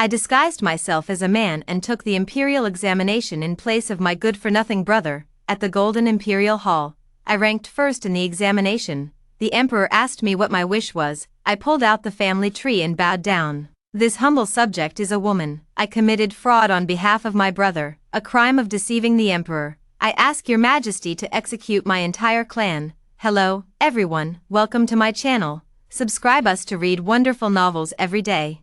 I disguised myself as a man and took the imperial examination in place of my good-for-nothing brother. At the Golden Imperial Hall, I ranked first in the examination. The emperor asked me what my wish was. I pulled out the family tree and bowed down. This humble subject is a woman. I committed fraud on behalf of my brother, a crime of deceiving the emperor. I ask your majesty to execute my entire clan. Hello, everyone, welcome to my channel. Subscribe us to read wonderful novels every day.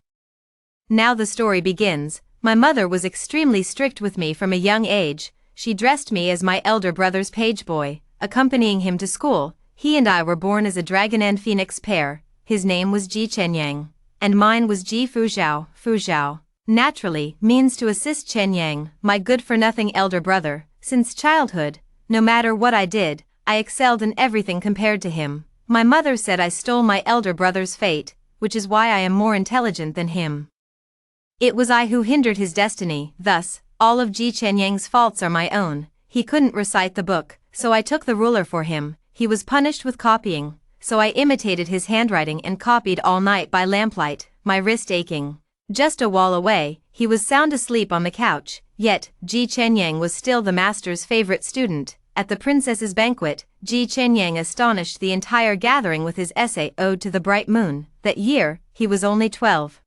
Now the story begins. My mother was extremely strict with me from a young age. She dressed me as my elder brother's page boy, accompanying him to school. He and I were born as a dragon and phoenix pair. His name was Ji Chenyang, and mine was Ji Fuzhao. Fuzhao naturally means to assist Chenyang, my good-for-nothing elder brother. Since childhood, no matter what I did, I excelled in everything compared to him. My mother said I stole my elder brother's fate, which is why I am more intelligent than him. It was I who hindered his destiny, thus, all of Ji Chenyang's faults are my own. He couldn't recite the book, so I took the ruler for him. He was punished with copying, so I imitated his handwriting and copied all night by lamplight, my wrist aching. Just a wall away, he was sound asleep on the couch, yet, Ji Chenyang was still the master's favorite student. At the princess's banquet, Ji Chenyang astonished the entire gathering with his essay Ode to the Bright Moon. That year, he was only 12.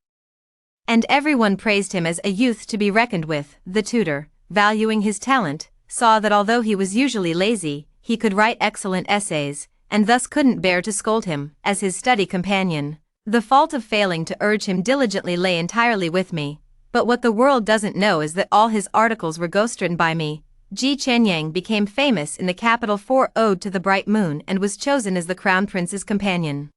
And everyone praised him as a youth to be reckoned with. The tutor, valuing his talent, saw that although he was usually lazy, he could write excellent essays, and thus couldn't bear to scold him as his study companion. The fault of failing to urge him diligently lay entirely with me, but what the world doesn't know is that all his articles were ghostwritten by me. Ji Chenyang became famous in the capital for Ode to the Bright Moon and was chosen as the crown prince's companion.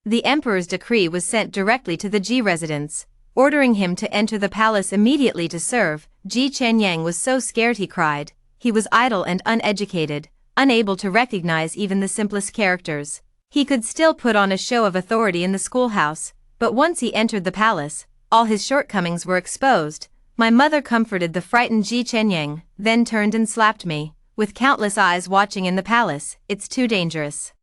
The emperor's decree was sent directly to the Ji residence, ordering him to enter the palace immediately to serve. Ji Chenyang was so scared he cried. He was idle and uneducated, unable to recognize even the simplest characters. He could still put on a show of authority in the schoolhouse, but once he entered the palace, all his shortcomings were exposed. My mother comforted the frightened Ji Chenyang, then turned and slapped me. With countless eyes watching in the palace, it's too dangerous.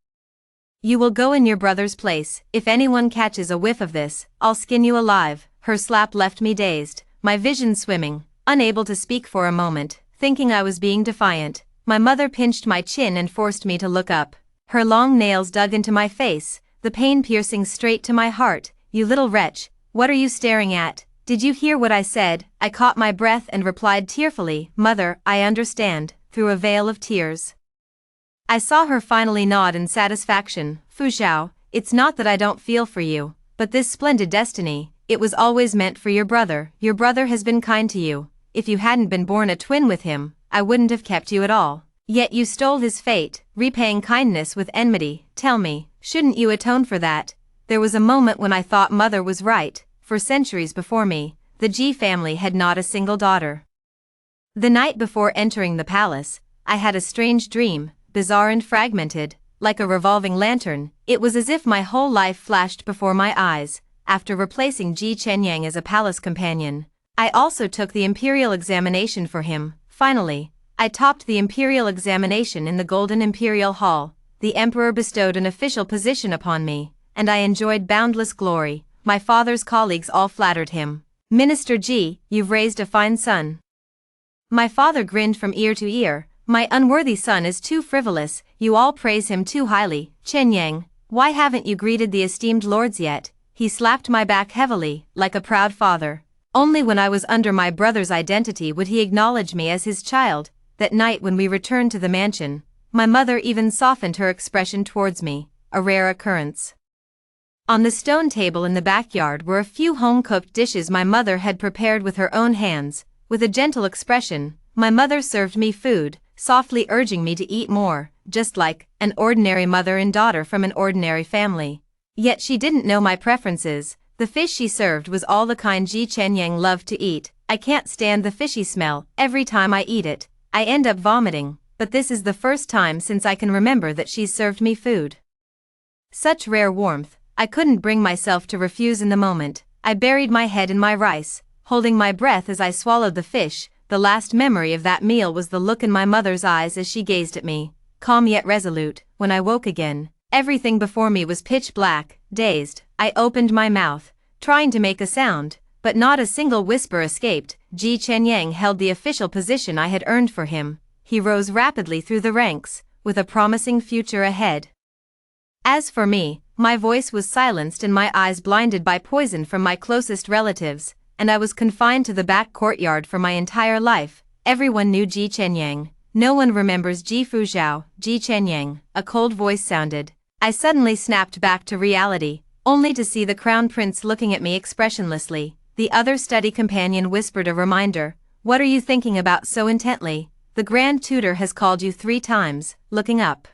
You will go in your brother's place. If anyone catches a whiff of this, I'll skin you alive. Her slap left me dazed, my vision swimming, unable to speak for a moment, thinking I was being defiant. My mother pinched my chin and forced me to look up. Her long nails dug into my face, the pain piercing straight to my heart. You little wretch, what are you staring at? Did you hear what I said? I caught my breath and replied tearfully, Mother, I understand, through a veil of tears. I saw her finally nod in satisfaction. Fuzhao, it's not that I don't feel for you, but this splendid destiny, it was always meant for your brother. Your brother has been kind to you. If you hadn't been born a twin with him, I wouldn't have kept you at all. Yet you stole his fate, repaying kindness with enmity. Tell me, shouldn't you atone for that? There was a moment when I thought Mother was right. For centuries before me, the Ji family had not a single daughter. The night before entering the palace, I had a strange dream, bizarre and fragmented, like a revolving lantern. It was as if my whole life flashed before my eyes. After replacing Ji Chenyang as a palace companion, I also took the imperial examination for him. Finally, I topped the imperial examination in the Golden Imperial Hall. The emperor bestowed an official position upon me, and I enjoyed boundless glory. My father's colleagues all flattered him. Minister Ji, you've raised a fine son. My father grinned from ear to ear. My unworthy son is too frivolous, you all praise him too highly. Chenyang, why haven't you greeted the esteemed lords yet? He slapped my back heavily, like a proud father. Only when I was under my brother's identity would he acknowledge me as his child. That night when we returned to the mansion, my mother even softened her expression towards me, a rare occurrence. On the stone table in the backyard were a few home-cooked dishes my mother had prepared with her own hands. With a gentle expression, my mother served me food, softly urging me to eat more, just like an ordinary mother and daughter from an ordinary family. Yet she didn't know my preferences. The fish she served was all the kind Ji Chenyang loved to eat. I can't stand the fishy smell. Every time I eat it, I end up vomiting, but this is the first time since I can remember that she's served me food. Such rare warmth, I couldn't bring myself to refuse in the moment. I buried my head in my rice, holding my breath as I swallowed the fish. The last memory of that meal was the look in my mother's eyes as she gazed at me, calm yet resolute. When I woke again, everything before me was pitch black. Dazed, I opened my mouth, trying to make a sound, but not a single whisper escaped. Ji Chenyang held the official position I had earned for him. He rose rapidly through the ranks, with a promising future ahead. As for me, my voice was silenced and my eyes blinded by poison from my closest relatives, and I was confined to the back courtyard for my entire life. Everyone knew Ji Chenyang. No one remembers Ji Fuzhao. Ji Chenyang, a cold voice sounded. I suddenly snapped back to reality, only to see the crown prince looking at me expressionlessly. The other study companion whispered a reminder. What are you thinking about so intently? The Grand Tutor has called you 3 times, looking up.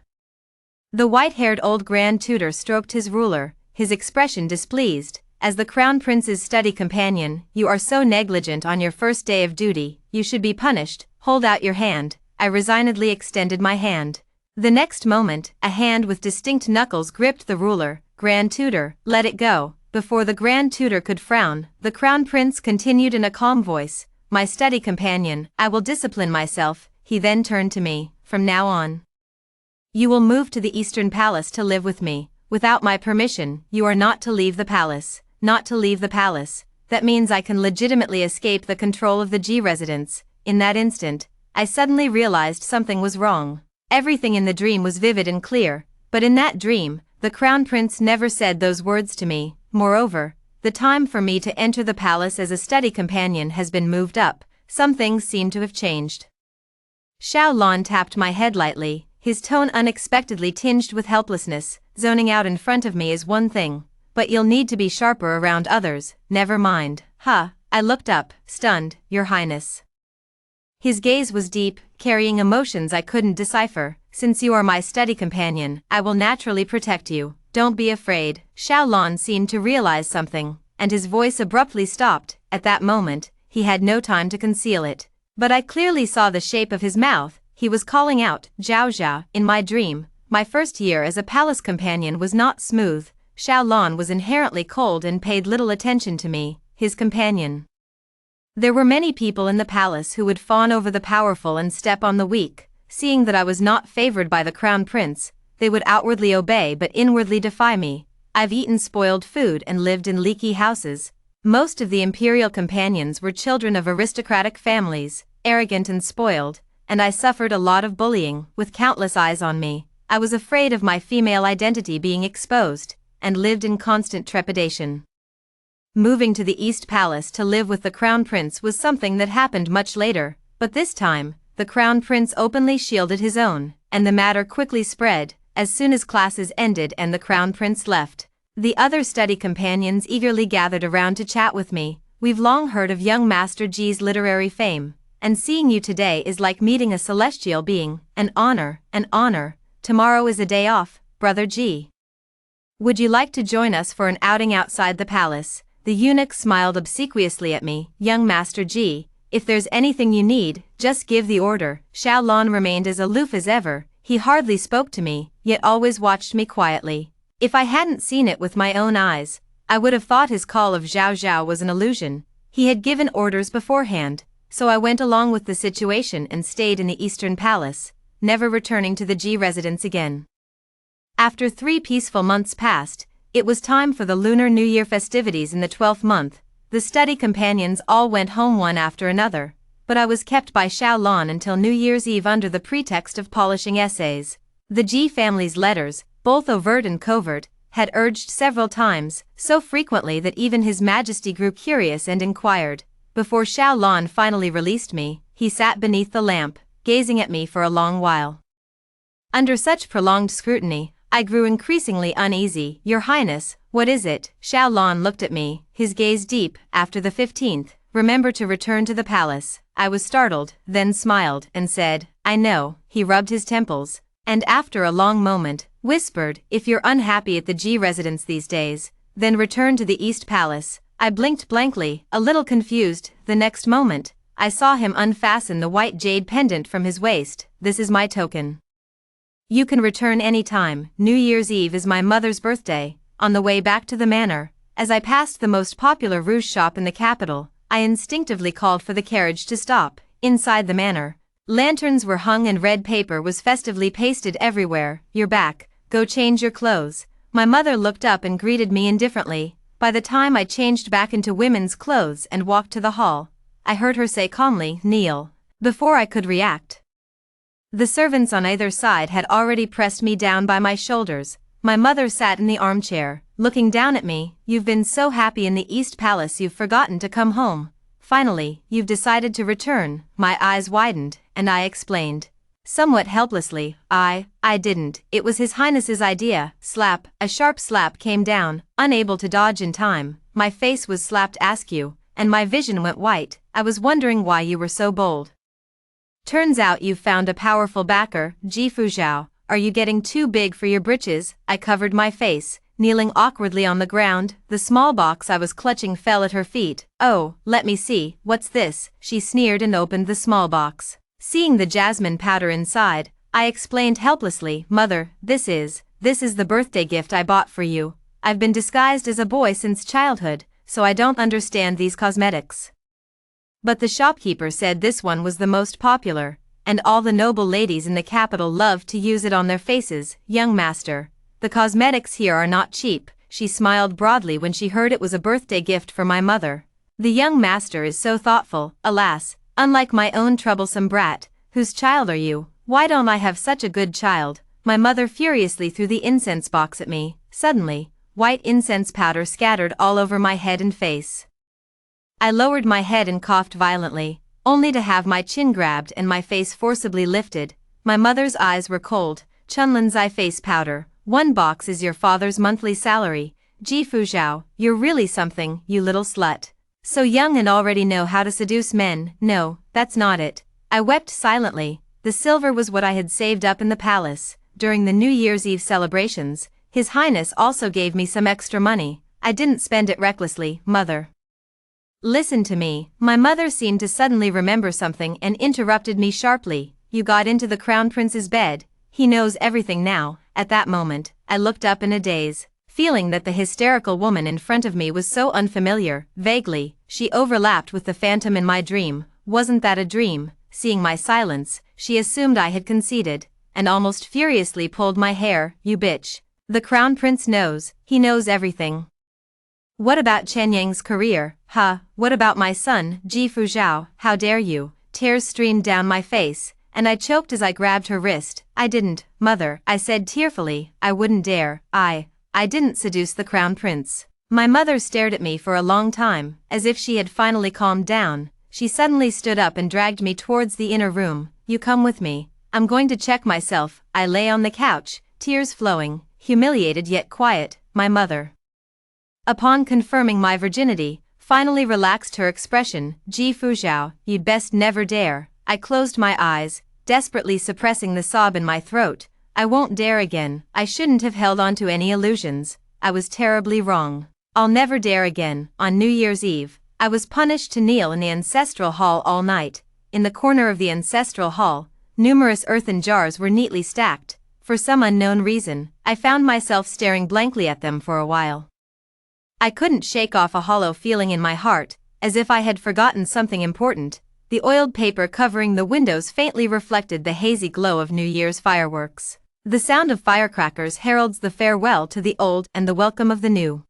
The white-haired old Grand Tutor stroked his ruler, his expression displeased. As the Crown Prince's study companion, you are so negligent on your first day of duty, you should be punished. Hold out your hand. I resignedly extended my hand. The next moment, a hand with distinct knuckles gripped the ruler. Grand Tutor, let it go. Before the Grand Tutor could frown, the Crown Prince continued in a calm voice. My study companion, I will discipline myself. He then turned to me. From now on, you will move to the Eastern Palace to live with me. Without my permission, you are not to leave the palace. Not to leave the palace. That means I can legitimately escape the control of the G residence. In that instant, I suddenly realized something was wrong. Everything in the dream was vivid and clear, but in that dream, the Crown Prince never said those words to me. Moreover, the time for me to enter the palace as a study companion has been moved up. Some things seem to have changed. Xiao Lan tapped my head lightly, his tone unexpectedly tinged with helplessness. Zoning out in front of me is one thing, but you'll need to be sharper around others. Never mind. I looked up, stunned. Your Highness. His gaze was deep, carrying emotions I couldn't decipher. Since you are my study companion, I will naturally protect you. Don't be afraid. Xiao Lan seemed to realize something, and his voice abruptly stopped. At that moment, he had no time to conceal it. But I clearly saw the shape of his mouth. He was calling out, Zhao Zhao. In my dream, my first year as a palace companion was not smooth. Xiao Lan was inherently cold and paid little attention to me, his companion. There were many people in the palace who would fawn over the powerful and step on the weak. Seeing that I was not favored by the Crown Prince, they would outwardly obey but inwardly defy me. I've eaten spoiled food and lived in leaky houses. Most of the imperial companions were children of aristocratic families, arrogant and spoiled, and I suffered a lot of bullying, with countless eyes on me. I was afraid of my female identity being exposed, and lived in constant trepidation. Moving to the East Palace to live with the Crown Prince was something that happened much later, but this time, the Crown Prince openly shielded his own, and the matter quickly spread. As soon as classes ended and the Crown Prince left, the other study companions eagerly gathered around to chat with me. We've long heard of young Master Ji's literary fame, and seeing you today is like meeting a celestial being. An honor, an honor. Tomorrow is a day off, Brother Ji. Would you like to join us for an outing outside the palace? The eunuch smiled obsequiously at me. Young Master Ji, if there's anything you need, just give the order. Xiao Lan remained as aloof as ever. He hardly spoke to me, yet always watched me quietly. If I hadn't seen it with my own eyes, I would have thought his call of Zhao Zhao was an illusion. He had given orders beforehand, so I went along with the situation and stayed in the Eastern Palace, never returning to the G residence again. After 3 peaceful months passed, it was time for the Lunar New Year festivities in the 12th month. The study companions all went home one after another, but I was kept by Xiao Lan until New Year's Eve under the pretext of polishing essays. The Ji family's letters, both overt and covert, had urged several times, so frequently that even His Majesty grew curious and inquired. Before Xiao Lan finally released me, he sat beneath the lamp, gazing at me for a long while. Under such prolonged scrutiny, I grew increasingly uneasy. Your Highness, what is it? Xiao Lan looked at me, his gaze deep. After the 15th, remember to return to the palace. I was startled, then smiled, and said, I know. He rubbed his temples, and after a long moment, whispered, if you're unhappy at the G residence these days, then return to the East Palace. I blinked blankly, a little confused. The next moment, I saw him unfasten the white jade pendant from his waist. This is my token. You can return any time. New Year's Eve is my mother's birthday. On the way back to the manor, as I passed the most popular rouge shop in the capital, I instinctively called for the carriage to stop. Inside the manor, lanterns were hung and red paper was festively pasted everywhere. You're back, go change your clothes. My mother looked up and greeted me indifferently. By the time I changed back into women's clothes and walked to the hall, I heard her say calmly, "Kneel." Before I could react, the servants on either side had already pressed me down by my shoulders. My mother sat in the armchair, looking down at me. "You've been so happy in the East Palace you've forgotten to come home. Finally, you've decided to return." My eyes widened, and I explained, somewhat helplessly, I didn't. It was His Highness's idea." Slap, a sharp slap came down. Unable to dodge in time, my face was slapped askew, and my vision went white. "I was wondering why you were so bold. Turns out you've found a powerful backer, Ji Fuzhou. Are you getting too big for your britches?" I covered my face, kneeling awkwardly on the ground. The small box I was clutching fell at her feet. "Oh, let me see, what's this?" She sneered and opened the small box. Seeing the jasmine powder inside, I explained helplessly, "Mother, this is the birthday gift I bought for you. I've been disguised as a boy since childhood, so I don't understand these cosmetics. But the shopkeeper said this one was the most popular, and all the noble ladies in the capital loved to use it on their faces." "Young master, the cosmetics here are not cheap." She smiled broadly when she heard it was a birthday gift for my mother. "The young master is so thoughtful, alas, unlike my own troublesome brat. Whose child are you? Why don't I have such a good child?" My mother furiously threw the incense box at me. Suddenly, white incense powder scattered all over my head and face. I lowered my head and coughed violently, only to have my chin grabbed and my face forcibly lifted. My mother's eyes were cold. "Chunlin's eye face powder. 1 box is your father's monthly salary. Ji Fuzhou, you're really something, you little slut. So young and already know how to seduce men." "No, that's not it." I wept silently. The silver was what I had saved up in the palace. During the New Year's Eve celebrations, His Highness also gave me some extra money. I didn't spend it recklessly. "Mother, listen to me." My mother seemed to suddenly remember something and interrupted me sharply. "You got into the Crown Prince's bed. He knows everything now." At that moment, I looked up in a daze, feeling that the hysterical woman in front of me was so unfamiliar. Vaguely, she overlapped with the phantom in my dream. Wasn't that a dream? Seeing my silence, she assumed I had conceded, and almost furiously pulled my hair. "You bitch. The Crown Prince knows. He knows everything. What about Chen Yang's career? What about my son, Ji Fuzhou? How dare you?" Tears streamed down my face, and I choked as I grabbed her wrist. "I didn't, Mother," I said tearfully. "I wouldn't dare. I didn't seduce the Crown Prince." My mother stared at me for a long time, as if she had finally calmed down. She suddenly stood up and dragged me towards the inner room. "You come with me. I'm going to check myself." I lay on the couch, tears flowing, humiliated yet quiet. My mother, upon confirming my virginity, finally relaxed her expression. "Ji Fuzhou, you'd best never dare." I closed my eyes, desperately suppressing the sob in my throat. "I won't dare again. I shouldn't have held on to any illusions. I was terribly wrong. I'll never dare again." On New Year's Eve, I was punished to kneel in the ancestral hall all night. In the corner of the ancestral hall, numerous earthen jars were neatly stacked. For some unknown reason, I found myself staring blankly at them for a while. I couldn't shake off a hollow feeling in my heart, as if I had forgotten something important. The oiled paper covering the windows faintly reflected the hazy glow of New Year's fireworks. The sound of firecrackers heralds the farewell to the old and the welcome of the new.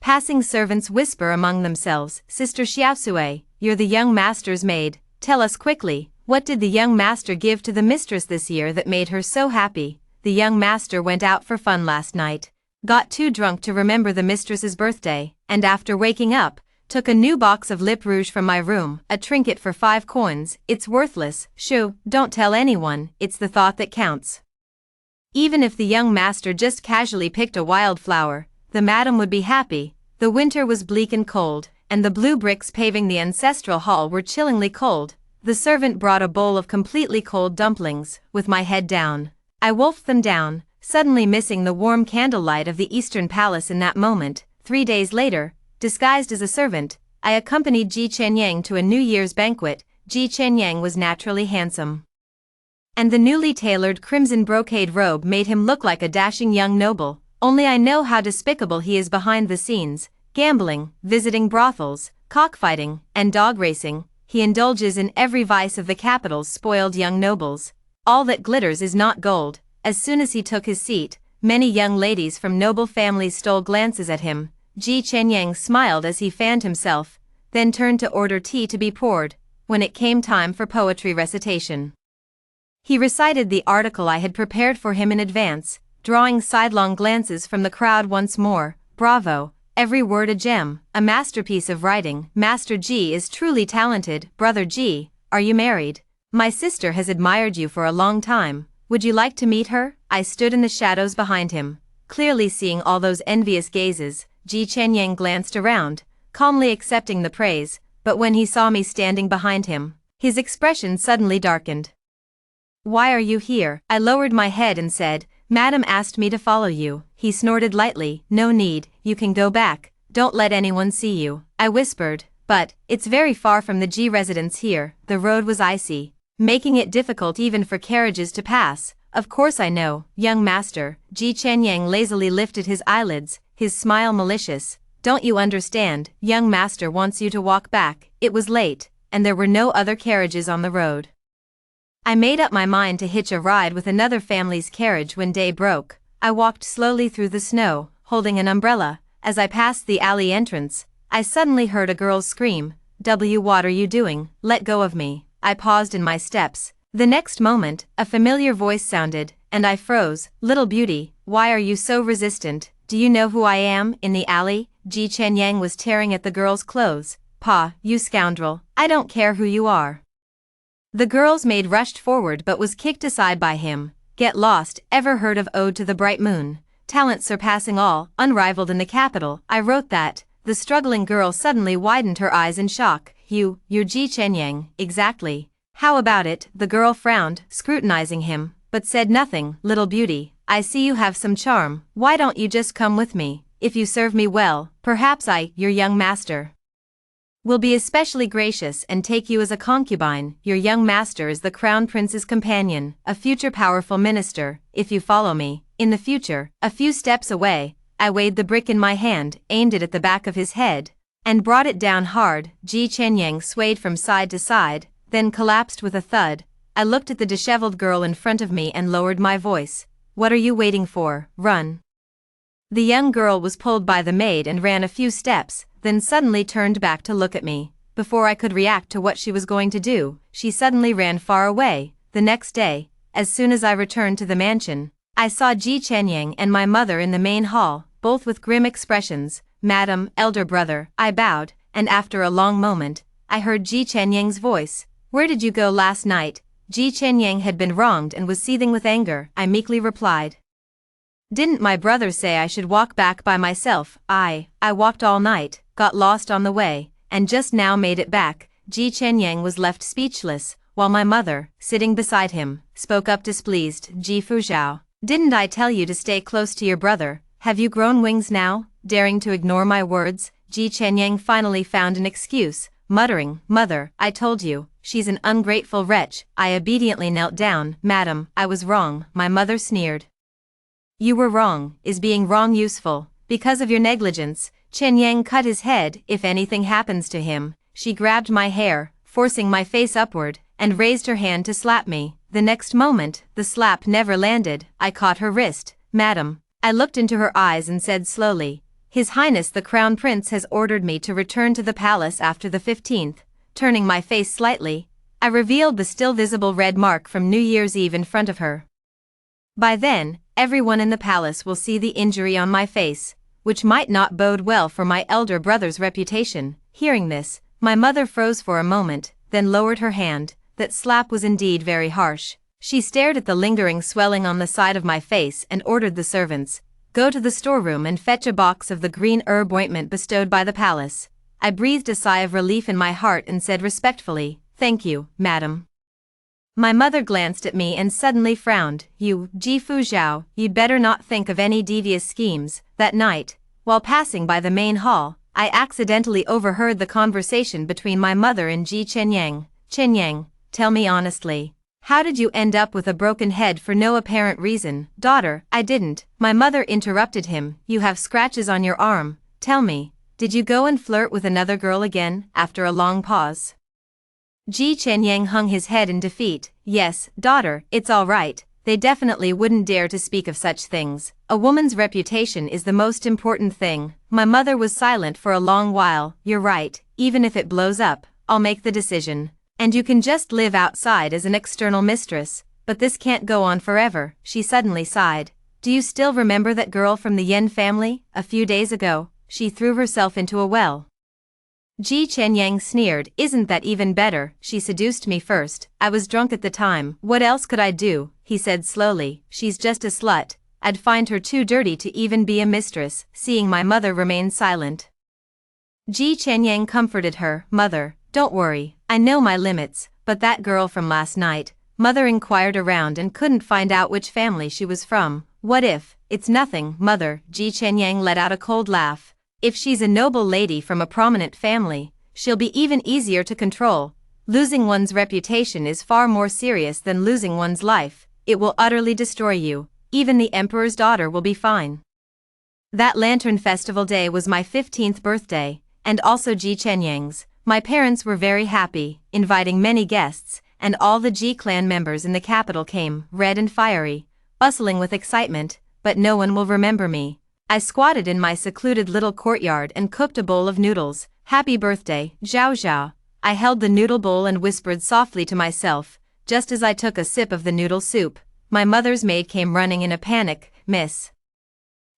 Passing servants whisper among themselves, "Sister Xiaosui, you're the young master's maid. Tell us quickly, what did the young master give to the mistress this year that made her so happy?" "The young master went out for fun last night, got too drunk to remember the mistress's birthday, and after waking up, took a new box of lip rouge from my room, a trinket for 5 coins. It's worthless. Shoo, don't tell anyone. It's the thought that counts. Even if the young master just casually picked a wildflower, the madam would be happy." The winter was bleak and cold, and the blue bricks paving the ancestral hall were chillingly cold. The servant brought a bowl of completely cold dumplings. With my head down, I wolfed them down, suddenly missing the warm candlelight of the Eastern Palace in that moment. 3 days later, disguised as a servant, I accompanied Ji Chenyang to a New Year's banquet. Ji Chenyang was naturally handsome, and the newly tailored crimson brocade robe made him look like a dashing young noble. Only I know how despicable he is behind the scenes. Gambling, visiting brothels, cockfighting, and dog racing, he indulges in every vice of the capital's spoiled young nobles. All that glitters is not gold. As soon as he took his seat, many young ladies from noble families stole glances at him. Ji Chenyang smiled as he fanned himself, then turned to order tea to be poured. When it came time for poetry recitation, he recited the article I had prepared for him in advance, drawing sidelong glances from the crowd once more. Bravo, every word a gem, a masterpiece of writing. Master Ji is truly talented. Brother Ji, are you married? My sister has admired you for a long time. Would you like to meet her? I stood in the shadows behind him, clearly seeing all those envious gazes. Ji Chenyang glanced around, calmly accepting the praise, but when he saw me standing behind him, his expression suddenly darkened. Why are you here? I lowered my head and said, Madam asked me to follow you. He snorted lightly. No need, you can go back, don't let anyone see you. I whispered, but it's very far from the Ji residence here. The road was icy, making it difficult even for carriages to pass. Of course I know, young master. Ji Chenyang lazily lifted his eyelids, his smile malicious. Don't you understand? Young master wants you to walk back. It was late, and there were no other carriages on the road. I made up my mind to hitch a ride with another family's carriage when day broke. I walked slowly through the snow, holding an umbrella. As I passed the alley entrance, I suddenly heard a girl's scream. What are you doing? Let go of me. I paused in my steps. The next moment, a familiar voice sounded, and I froze. Little beauty, why are you so resistant? Do you know who I am? In the alley, Ji Chenyang was tearing at the girl's clothes. Pa, you scoundrel, I don't care who you are. The girl's maid rushed forward but was kicked aside by him. Get lost. Ever heard of Ode to the Bright Moon? Talent surpassing all, unrivaled in the capital. I wrote that. The struggling girl suddenly widened her eyes in shock. You're Ji Chenyang. Exactly. How about it? The girl frowned, scrutinizing him, but said nothing. Little beauty, I see you have some charm. Why don't you just come with me? If you serve me well, perhaps your young master, will be especially gracious and take you as a concubine. Your young master is the crown prince's companion, a future powerful minister. If you follow me, in the future, a few steps away, I weighed the brick in my hand, aimed it at the back of his head, and brought it down hard. Ji Chenyang swayed from side to side, then collapsed with a thud. I looked at the disheveled girl in front of me and lowered my voice. What are you waiting for? Run. The young girl was pulled by the maid and ran a few steps, then suddenly turned back to look at me. Before I could react to what she was going to do, she suddenly ran far away. The next day, as soon as I returned to the mansion, I saw Ji Chenyang and my mother in the main hall, both with grim expressions. Madam, elder brother, I bowed, and after a long moment, I heard Ji Chenyang's voice. Where did you go last night? Ji Chenyang had been wronged and was seething with anger. I meekly replied. Didn't my brother say I should walk back by myself? I walked all night, got lost on the way, and just now made it back. Ji Chenyang was left speechless, while my mother, sitting beside him, spoke up displeased. Ji Fuzhao, didn't I tell you to stay close to your brother? Have you grown wings now? Daring to ignore my words, Ji Chenyang finally found an excuse, muttering, Mother, I told you, she's an ungrateful wretch. I obediently knelt down. Madam, I was wrong. My mother sneered. You were wrong. Is being wrong useful? Because of your negligence, Chenyang cut his head. If anything happens to him, she grabbed my hair, forcing my face upward, and raised her hand to slap me. The next moment, the slap never landed. I caught her wrist. Madam, I looked into her eyes and said slowly, His Highness the Crown Prince has ordered me to return to the palace after the 15th. Turning my face slightly, I revealed the still visible red mark from New Year's Eve in front of her. By then, everyone in the palace will see the injury on my face, which might not bode well for my elder brother's reputation. Hearing this, my mother froze for a moment, then lowered her hand. That slap was indeed very harsh. She stared at the lingering swelling on the side of my face and ordered the servants, Go to the storeroom and fetch a box of the green herb ointment bestowed by the palace. I breathed a sigh of relief in my heart and said respectfully, Thank you, madam. My mother glanced at me and suddenly frowned. You, Ji Fuzhao, you'd better not think of any devious schemes. That night, while passing by the main hall, I accidentally overheard the conversation between my mother and Ji Chenyang. Chenyang, tell me honestly, how did you end up with a broken head for no apparent reason? Daughter, I didn't. My mother interrupted him. You have scratches on your arm. Tell me, did you go and flirt with another girl again? After a long pause, Ji Chenyang hung his head in defeat. Yes, daughter, it's all right. they definitely wouldn't dare to speak of such things. A woman's reputation is the most important thing. My mother was silent for a long while. You're right, even if it blows up, I'll make the decision. And you can just live outside as an external mistress, but this can't go on forever, she suddenly sighed. Do you still remember that girl from the Yen family? A few days ago, she threw herself into a well. Ji Chenyang sneered. Isn't that even better? She seduced me first. I was drunk at the time. What else could I do? He said slowly. She's just a slut. I'd find her too dirty to even be a mistress. Seeing my mother remain silent, Ji Chenyang comforted her. Mother, don't worry, I know my limits, but that girl from last night. Mother inquired around and couldn't find out which family she was from. What if? It's nothing, Mother. Ji Chenyang let out a cold laugh. If she's a noble lady from a prominent family, she'll be even easier to control. Losing one's reputation is far more serious than losing one's life. It will utterly destroy you. Even the emperor's daughter will be fine. That Lantern Festival day was my 15th birthday, and also Ji Chenyang's. My parents were very happy, inviting many guests, and all the Ji clan members in the capital came, red and fiery, bustling with excitement, but no one will remember me. I squatted in my secluded little courtyard and cooked a bowl of noodles. Happy birthday, Zhao Zhao. I held the noodle bowl and whispered softly to myself, just as I took a sip of the noodle soup. My mother's maid came running in a panic. Miss,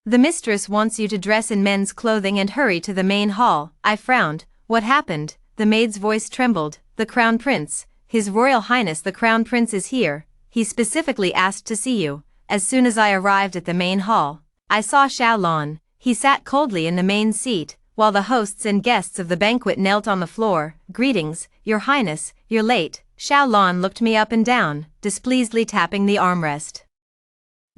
the mistress wants you to dress in men's clothing and hurry to the main hall. I frowned. What happened? The maid's voice trembled. The Crown Prince, His Royal Highness the Crown Prince is here. He specifically asked to see you. As soon as I arrived at the main hall, I saw Xiaolon. He sat coldly in the main seat, while the hosts and guests of the banquet knelt on the floor. Greetings, Your Highness, you're late. Xiaolon looked me up and down, displeasedly tapping the armrest.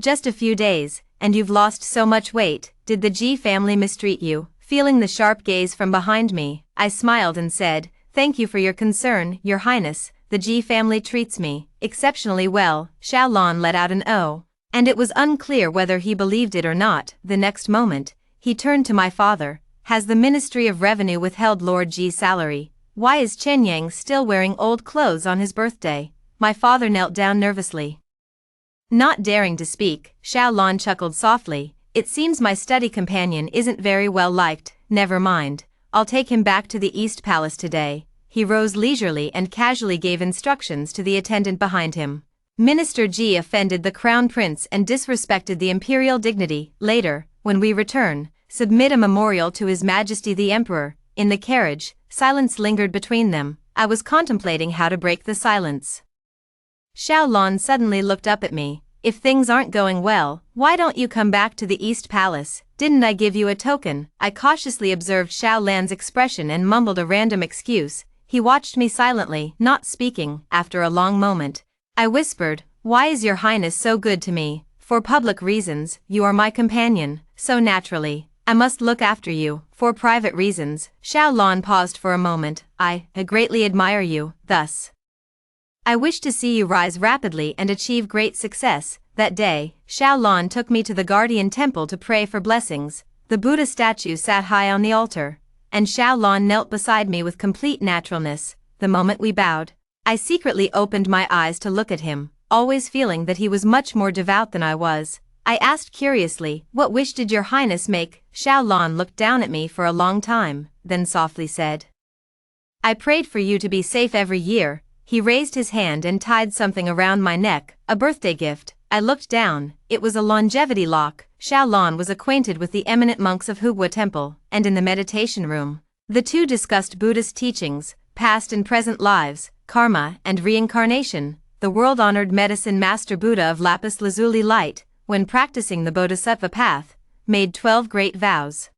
Just a few days, and you've lost so much weight. Did the Ji family mistreat you? Feeling the sharp gaze from behind me, I smiled and said, Thank you for your concern, Your Highness. The Ji family treats me exceptionally well. Xiaolon let out an "oh," and it was unclear whether he believed it or not. The next moment, he turned to my father. Has the Ministry of Revenue withheld Lord Ji's salary? Why is Chenyang still wearing old clothes on his birthday? My father knelt down nervously. Not daring to speak, Xiaolon chuckled softly. It seems my study companion isn't very well liked. Never mind, I'll take him back to the East Palace today. He rose leisurely and casually gave instructions to the attendant behind him. Minister Ji offended the Crown Prince and disrespected the imperial dignity. Later, when we return, submit a memorial to His Majesty the Emperor. In the carriage, silence lingered between them. I was contemplating how to break the silence. Xiaolon suddenly looked up at me. If things aren't going well, why don't you come back to the East Palace? Didn't I give you a token? I cautiously observed Xiaolan's expression and mumbled a random excuse. He watched me silently, not speaking. After a long moment, I whispered, Why is Your Highness so good to me? For public reasons, you are my companion, so naturally, I must look after you. For private reasons, Xiaolon paused for a moment. I greatly admire you, thus. I wish to see you rise rapidly and achieve great success. That day, Xiaolon took me to the Guardian Temple to pray for blessings. The Buddha statue sat high on the altar, and Xiaolon knelt beside me with complete naturalness. The moment we bowed, I secretly opened my eyes to look at him, always feeling that he was much more devout than I was. I asked curiously, What wish did Your Highness make? Xiaolon looked down at me for a long time, then softly said, I prayed for you to be safe every year. He raised his hand and tied something around my neck, a birthday gift. I looked down. It was a longevity lock. Xiaolon was acquainted with the eminent monks of Hugua Temple, and in the meditation room, the two discussed Buddhist teachings, past and present lives, karma and reincarnation. The world-honored medicine master Buddha of lapis lazuli light, when practicing the Bodhisattva path, made 12 great vows,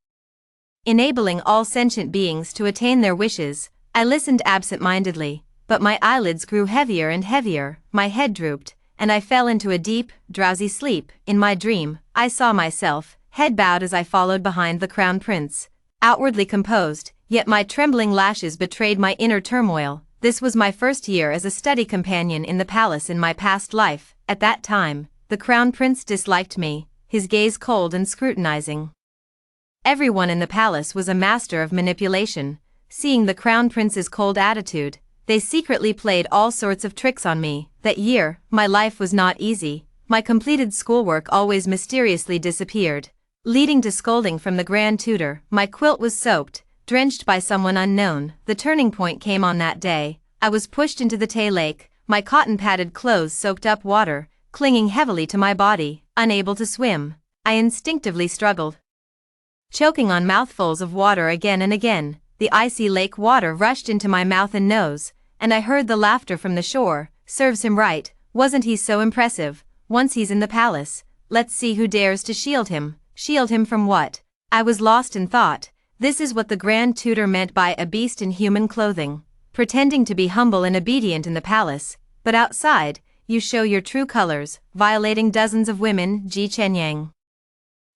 enabling all sentient beings to attain their wishes. I listened absent-mindedly, but my eyelids grew heavier and heavier, my head drooped, and I fell into a deep, drowsy sleep. In my dream, I saw myself, head bowed as I followed behind the Crown Prince, outwardly composed, yet my trembling lashes betrayed my inner turmoil. This was my first year as a study companion in the palace in my past life. At that time, the Crown Prince disliked me, his gaze cold and scrutinizing. Everyone in the palace was a master of manipulation. Seeing the Crown Prince's cold attitude, they secretly played all sorts of tricks on me. That year, my life was not easy. my completed schoolwork always mysteriously disappeared, leading to scolding from the grand tutor. My quilt was soaked, drenched by someone unknown. The turning point came on that day. I was pushed into the Tay Lake, my cotton-padded clothes soaked up water, clinging heavily to my body, unable to swim. I instinctively struggled, choking on mouthfuls of water again and again. The icy lake water rushed into my mouth and nose, and I heard the laughter from the shore. Serves him right, wasn't he so impressive? Once he's in the palace, let's see who dares to shield him. Shield him from what? I was lost in thought. This is what the grand tutor meant by a beast in human clothing. Pretending to be humble and obedient in the palace, but outside, you show your true colors, violating dozens of women. Ji Chenyang.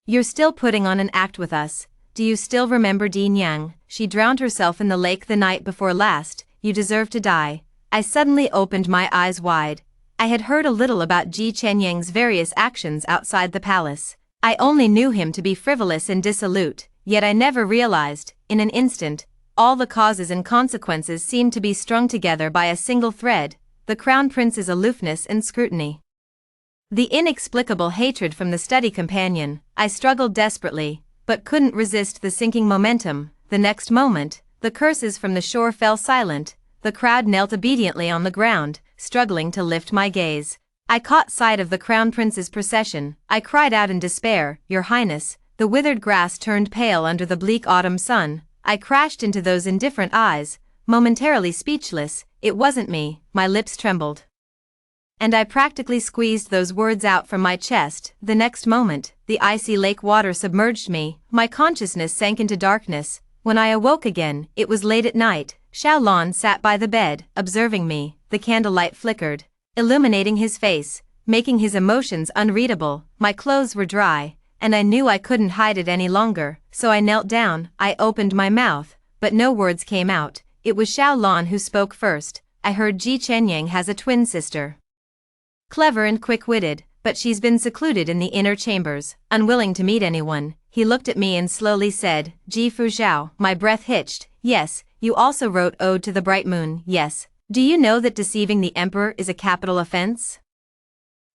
You're still putting on an act with us. Do you still remember Di Nyang? She drowned herself in the lake the night before last. You deserve to die. I suddenly opened my eyes wide. I had heard a little about Ji Chenyang's various actions outside the palace. I only knew him to be frivolous and dissolute, yet I never realized, in an instant, all the causes and consequences seemed to be strung together by a single thread: the crown prince's aloofness and scrutiny. The inexplicable hatred from the study companion. I struggled desperately, but couldn't resist the sinking momentum. The next moment, the curses from the shore fell silent. The crowd knelt obediently on the ground, struggling to lift my gaze. I caught sight of the crown prince's procession. I cried out in despair, "Your Highness." The withered grass turned pale under the bleak autumn sun. I crashed into those indifferent eyes, momentarily speechless. It wasn't me. My lips trembled, and I practically squeezed those words out from my chest. The next moment, the icy lake water submerged me. My consciousness sank into darkness. When I awoke again, it was late at night. Xiao Lan sat by the bed, observing me. The candlelight flickered, illuminating his face, making his emotions unreadable. My clothes were dry, and I knew I couldn't hide it any longer, so I knelt down. I opened my mouth, but no words came out. It was Xiao Lan who spoke first. I heard Ji Chenyang has a twin sister. Clever and quick-witted, but she's been secluded in the inner chambers, unwilling to meet anyone. He looked at me and slowly said, "Ji Fuzhao." My breath hitched. "Yes, you also wrote Ode to the Bright Moon." "Yes." "Do you know that deceiving the emperor is a capital offense?"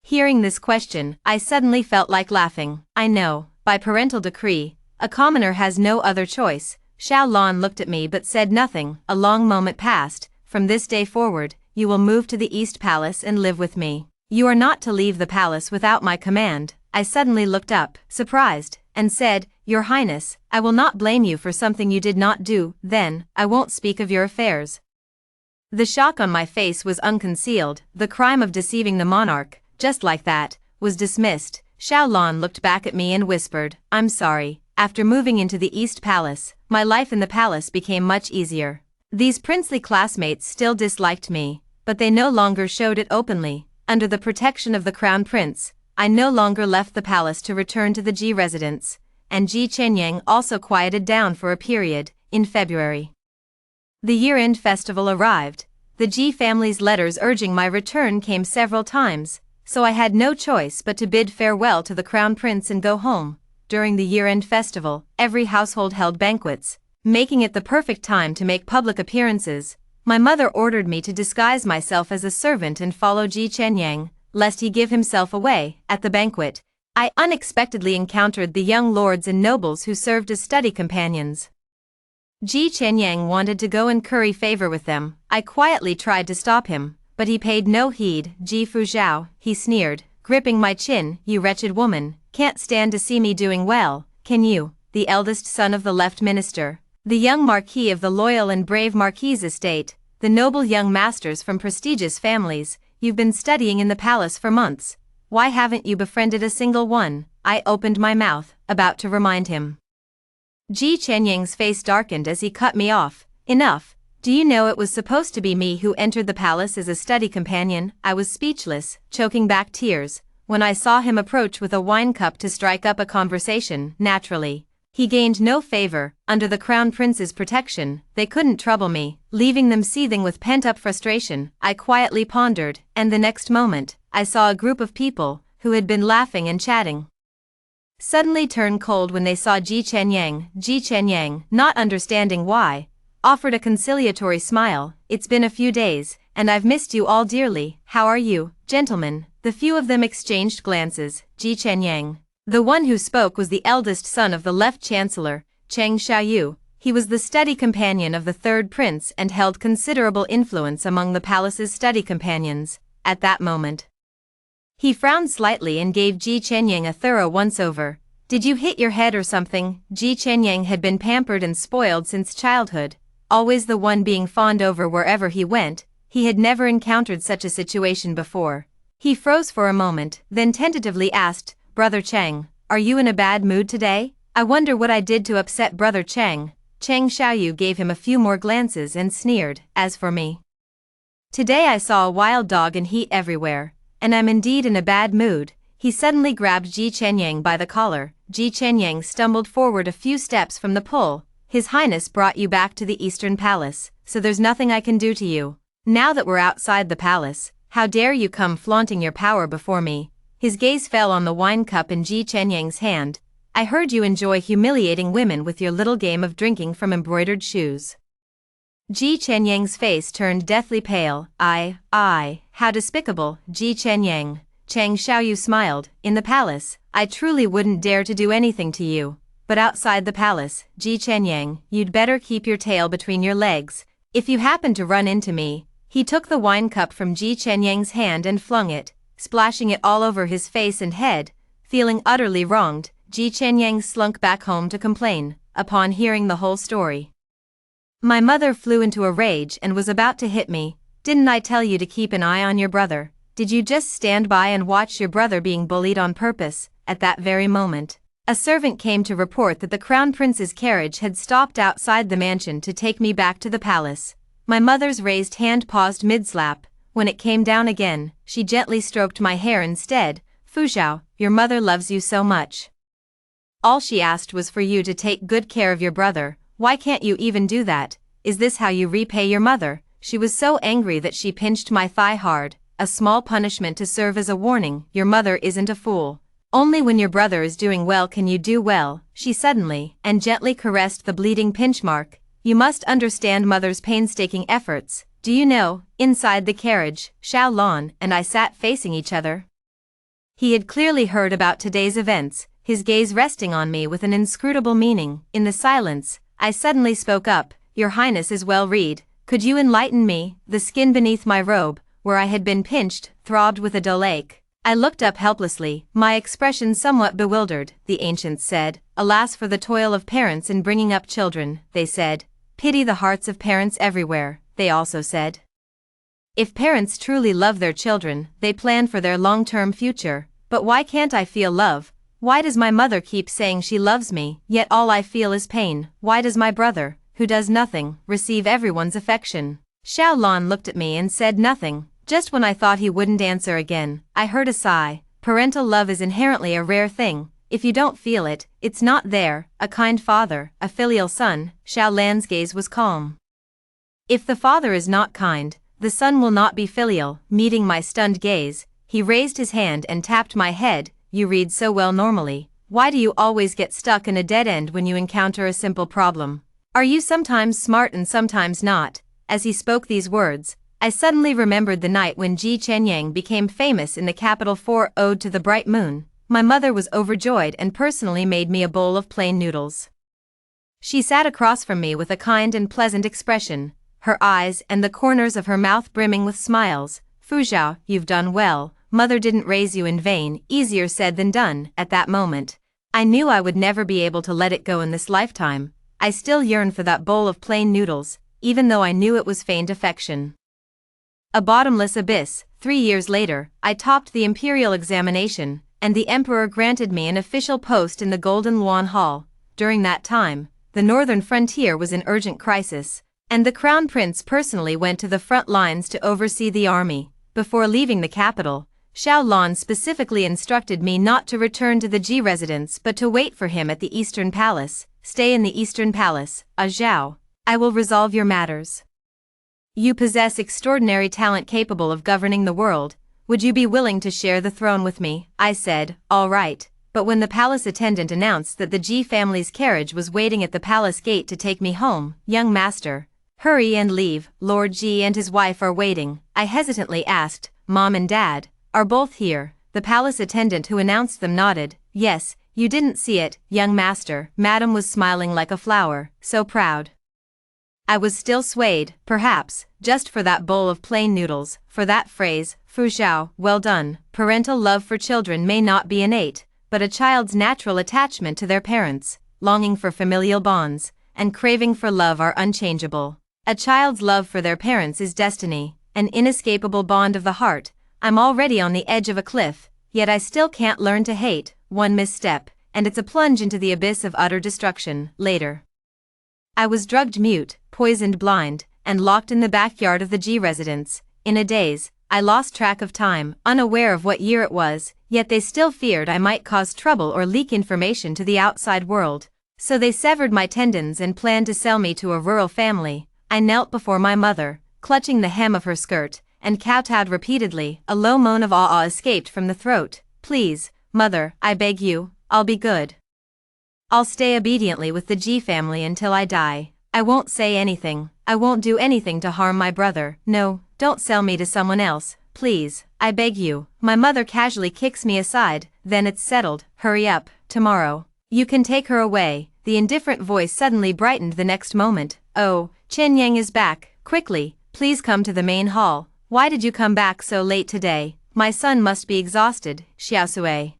Hearing this question, I suddenly felt like laughing. "I know, by parental decree, a commoner has no other choice." Xiao Lan looked at me but said nothing. A long moment passed. "From this day forward, you will move to the East Palace and live with me. You are not to leave the palace without my command." I suddenly looked up, surprised, and said, "Your Highness, I will not blame you for something you did not do. Then, I won't speak of your affairs." The shock on my face was unconcealed. The crime of deceiving the monarch, just like that, was dismissed. Xiao Lan looked back at me and whispered, "I'm sorry." After moving into the East Palace, my life in the palace became much easier. These princely classmates still disliked me, but they no longer showed it openly. Under the protection of the crown prince, I no longer left the palace to return to the Ji residence, and Ji Chenyang also quieted down for a period. In February, the year-end festival arrived. The Ji family's letters urging my return came several times, so I had no choice but to bid farewell to the crown prince and go home. During the year-end festival, every household held banquets, making it the perfect time to make public appearances. My mother ordered me to disguise myself as a servant and follow Ji Chenyang, lest he give himself away. At the banquet, I unexpectedly encountered the young lords and nobles who served as study companions. Ji Chenyang wanted to go and curry favor with them. I quietly tried to stop him, but he paid no heed. "Ji Fuzhao," he sneered, gripping my chin, "you wretched woman, can't stand to see me doing well, can you?" The eldest son of the left minister, the young marquis of the loyal and brave marquis estate, the noble young masters from prestigious families. "You've been studying in the palace for months. Why haven't you befriended a single one?" I opened my mouth, about to remind him. Ji Chenyang's face darkened as he cut me off. "Enough. Do you know it was supposed to be me who entered the palace as a study companion?" I was speechless, choking back tears, when I saw him approach with a wine cup to strike up a conversation. Naturally, he gained no favor. Under the crown prince's protection, they couldn't trouble me, leaving them seething with pent-up frustration. I quietly pondered, and the next moment, I saw a group of people, who had been laughing and chatting, suddenly turn cold when they saw Ji Chenyang. Ji Chenyang, not understanding why, offered a conciliatory smile. "It's been a few days, and I've missed you all dearly. How are you, gentlemen?" The few of them exchanged glances. Ji Chenyang. The one who spoke was the eldest son of the left chancellor, Cheng Xiaoyu. He was the study companion of the third prince and held considerable influence among the palace's study companions. At that moment, he frowned slightly and gave Ji Chenyang a thorough once-over. "Did you hit your head or something?" Ji Chenyang had been pampered and spoiled since childhood, always the one being fawned over wherever he went. He had never encountered such a situation before. He froze for a moment, then tentatively asked, "Brother Cheng, are you in a bad mood today? I wonder what I did to upset Brother Cheng." Cheng Xiaoyu gave him a few more glances and sneered, "As for me, today I saw a wild dog in heat everywhere, and I'm indeed in a bad mood." He suddenly grabbed Ji Chenyang by the collar. Ji Chenyang stumbled forward a few steps from the pull. "His Highness brought you back to the Eastern Palace, so there's nothing I can do to you. Now that we're outside the palace, how dare you come flaunting your power before me?" His gaze fell on the wine cup in Ji Chenyang's hand. "I heard you enjoy humiliating women with your little game of drinking from embroidered shoes." Ji Chenyang's face turned deathly pale. I, how despicable." Ji Chenyang. Cheng Xiaoyu smiled. "In the palace, I truly wouldn't dare to do anything to you. But outside the palace, Ji Chenyang, you'd better keep your tail between your legs. If you happen to run into me." He took the wine cup from Ji Chenyang's hand and flung it, splashing it all over his face and head. Feeling utterly wronged, Ji Chenyang slunk back home to complain. Upon hearing the whole story, "My mother flew into a rage and was about to hit me. Didn't I tell you to keep an eye on your brother? Did you just stand by and watch your brother being bullied on purpose?" At that very moment, a servant came to report that the Crown Prince's carriage had stopped outside the mansion to take me back to the palace. My mother's raised hand paused mid-slap. When it came down again, she gently stroked my hair instead. "Fuzhao, your mother loves you so much. All she asked was for you to take good care of your brother. Why can't you even do that? Is this how you repay your mother?" She was so angry that she pinched my thigh hard, a small punishment to serve as a warning. "Your mother isn't a fool. Only when your brother is doing well can you do well." She suddenly and gently caressed the bleeding pinch mark. "You must understand mother's painstaking efforts. Do you know?" Inside the carriage, Xiao Lan and I sat facing each other. He had clearly heard about today's events, his gaze resting on me with an inscrutable meaning. In the silence, I suddenly spoke up. "Your Highness is well read. Could you enlighten me?" The skin beneath my robe, where I had been pinched, throbbed with a dull ache. I looked up helplessly, my expression somewhat bewildered. The ancients said, "Alas for the toil of parents in bringing up children," they said. "Pity the hearts of parents everywhere," they also said. "If parents truly love their children, they plan for their long-term future. But why can't I feel love? Why does my mother keep saying she loves me, yet all I feel is pain? Why does my brother, who does nothing, receive everyone's affection?" Xiao Lan looked at me and said nothing. Just when I thought he wouldn't answer again, I heard a sigh. Parental love is inherently a rare thing. If you don't feel it, it's not there. A kind father, a filial son. Xiao Lan's gaze was calm. "If the father is not kind, the son will not be filial." Meeting my stunned gaze, he raised his hand and tapped my head. "You read so well normally. Why do you always get stuck in a dead end when you encounter a simple problem? Are you sometimes smart and sometimes not?" As he spoke these words, I suddenly remembered the night when Ji Chenyang became famous in the capital for Ode to the Bright Moon. My mother was overjoyed and personally made me a bowl of plain noodles. She sat across from me with a kind and pleasant expression, her eyes and the corners of her mouth brimming with smiles. "Fuzhao, you've done well. Mother didn't raise you in vain." Easier said than done. At that moment, I knew I would never be able to let it go in this lifetime. I still yearned for that bowl of plain noodles, even though I knew it was feigned affection. A bottomless abyss. 3 years later, I topped the imperial examination, and the emperor granted me an official post in the Golden Luan Hall. During that time, the northern frontier was in urgent crisis, and the crown prince personally went to the front lines to oversee the army. Before leaving the capital, Xiao Lan specifically instructed me not to return to the Ji residence but to wait for him at the Eastern Palace. "Stay in the Eastern Palace, Zhao. I will resolve your matters. You possess extraordinary talent capable of governing the world. Would you be willing to share the throne with me?" I said, "All right," but when the palace attendant announced that the Ji family's carriage was waiting at the palace gate to take me home, "Young master, Hurry and leave, Lord Ji and his wife are waiting. I hesitantly asked, Mom and Dad are both here. The palace attendant who announced them nodded. Yes, you didn't see it, young master. Madam was smiling like a flower, so proud. I was still swayed, perhaps, just for that bowl of plain noodles, for that phrase, Fu Xiao, well done. Parental love for children may not be innate, but a child's natural attachment to their parents, longing for familial bonds, and craving for love are unchangeable. A child's love for their parents is destiny, an inescapable bond of the heart. I'm already on the edge of a cliff, yet I still can't learn to hate. One misstep, and it's a plunge into the abyss of utter destruction. Later, I was drugged mute, poisoned blind, and locked in the backyard of the G residence. In a daze, I lost track of time, unaware of what year it was, yet they still feared I might cause trouble or leak information to the outside world. So they severed my tendons and planned to sell me to a rural family. I knelt before my mother, clutching the hem of her skirt, and kowtowed repeatedly. A low moan of awe escaped from the throat. Please, Mother, I beg you, I'll be good. I'll stay obediently with the G family until I die. I won't say anything. I won't do anything to harm my brother. No, don't sell me to someone else, please, I beg you. My mother casually kicks me aside. Then it's settled. Hurry up, tomorrow. You can take her away. The indifferent voice suddenly brightened the next moment. Oh, Chen Yang is back. Quickly, please come to the main hall. Why did you come back so late today? My son must be exhausted. Xiaosui.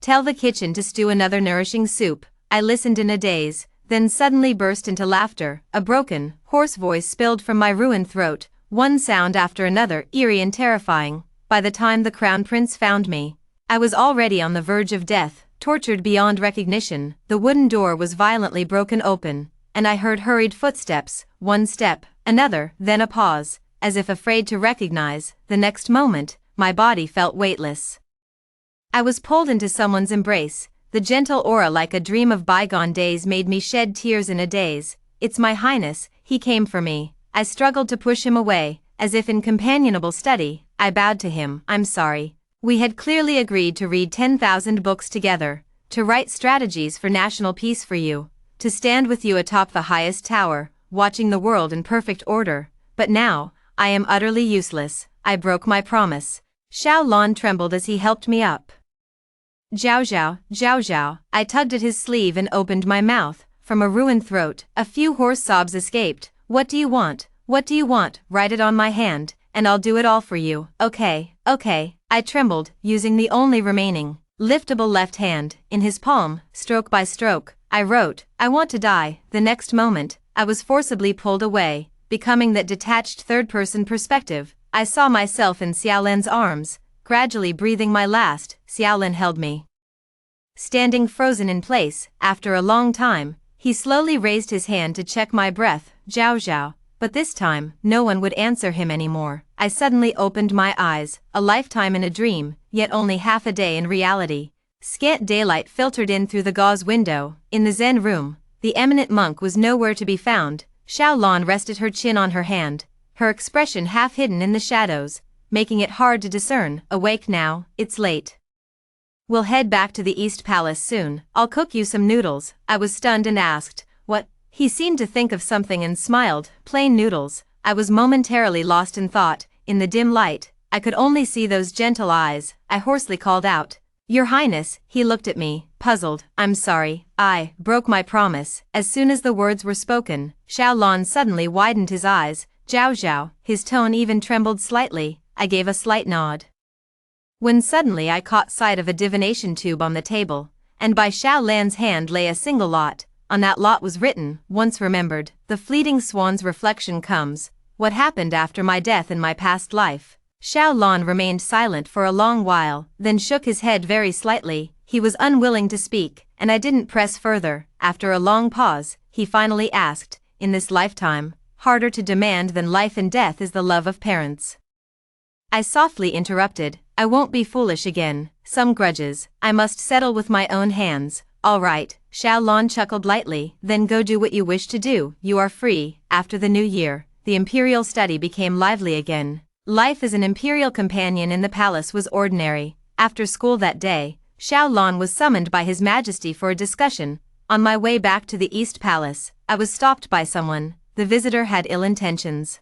Tell the kitchen to stew another nourishing soup. I listened in a daze, then suddenly burst into laughter. A broken, hoarse voice spilled from my ruined throat, one sound after another, eerie and terrifying. By the time the Crown Prince found me, I was already on the verge of death, tortured beyond recognition. The wooden door was violently broken open, and I heard hurried footsteps, one step, another, then a pause, as if afraid to recognize. The next moment, my body felt weightless. I was pulled into someone's embrace. The gentle aura like a dream of bygone days made me shed tears in a daze. It's my highness, he came for me. I struggled to push him away, as if in companionable study. I bowed to him. I'm sorry. We had clearly agreed to read 10,000 books together, to write strategies for national peace for you, to stand with you atop the highest tower, watching the world in perfect order. But now, I am utterly useless. I broke my promise. Xiao Lan trembled as he helped me up. Zhao Zhao. I tugged at his sleeve and opened my mouth. From a ruined throat, a few hoarse sobs escaped. What do you want? What do you want? Write it on my hand, and I'll do it all for you. Okay. I trembled, using the only remaining, liftable left hand. In his palm, stroke by stroke, I wrote, I want to die. The next moment, I was forcibly pulled away, becoming that detached third-person perspective. I saw myself in Xiaolan's arms, gradually breathing my last. Xiaolan held me. Standing frozen in place, after a long time, he slowly raised his hand to check my breath. Zhao. But this time, no one would answer him anymore. I suddenly opened my eyes, a lifetime in a dream, yet only half a day in reality. Scant daylight filtered in through the gauze window. In the Zen room, the eminent monk was nowhere to be found. Xiao Lan rested her chin on her hand, her expression half hidden in the shadows, making it hard to discern. Awake now, it's late. We'll head back to the East Palace soon. I'll cook you some noodles. I was stunned and asked, what? He seemed to think of something and smiled. Plain noodles. I was momentarily lost in thought. In the dim light, I could only see those gentle eyes. I hoarsely called out, Your Highness. He looked at me, puzzled. I'm sorry, I broke my promise. As soon as the words were spoken, Xiao Lan suddenly widened his eyes. Zhao. His tone even trembled slightly. I gave a slight nod. When suddenly I caught sight of a divination tube on the table, and by Xiao Lan's hand lay a single lot. On that lot was written, once remembered, the fleeting swan's reflection comes. What happened after my death in my past life? Xiao Lan remained silent for a long while, then shook his head very slightly. He was unwilling to speak, and I didn't press further. After a long pause, he finally asked, in this lifetime, harder to demand than life and death is the love of parents. I softly interrupted, I won't be foolish again. Some grudges, I must settle with my own hands. All right, Xiao Lan chuckled lightly. Then go do what you wish to do. You are free. After the new year, the imperial study became lively again. Life as an imperial companion in the palace was ordinary. After school that day, Xiao Lan was summoned by His Majesty for a discussion. On my way back to the East Palace, I was stopped by someone. the visitor had ill intentions.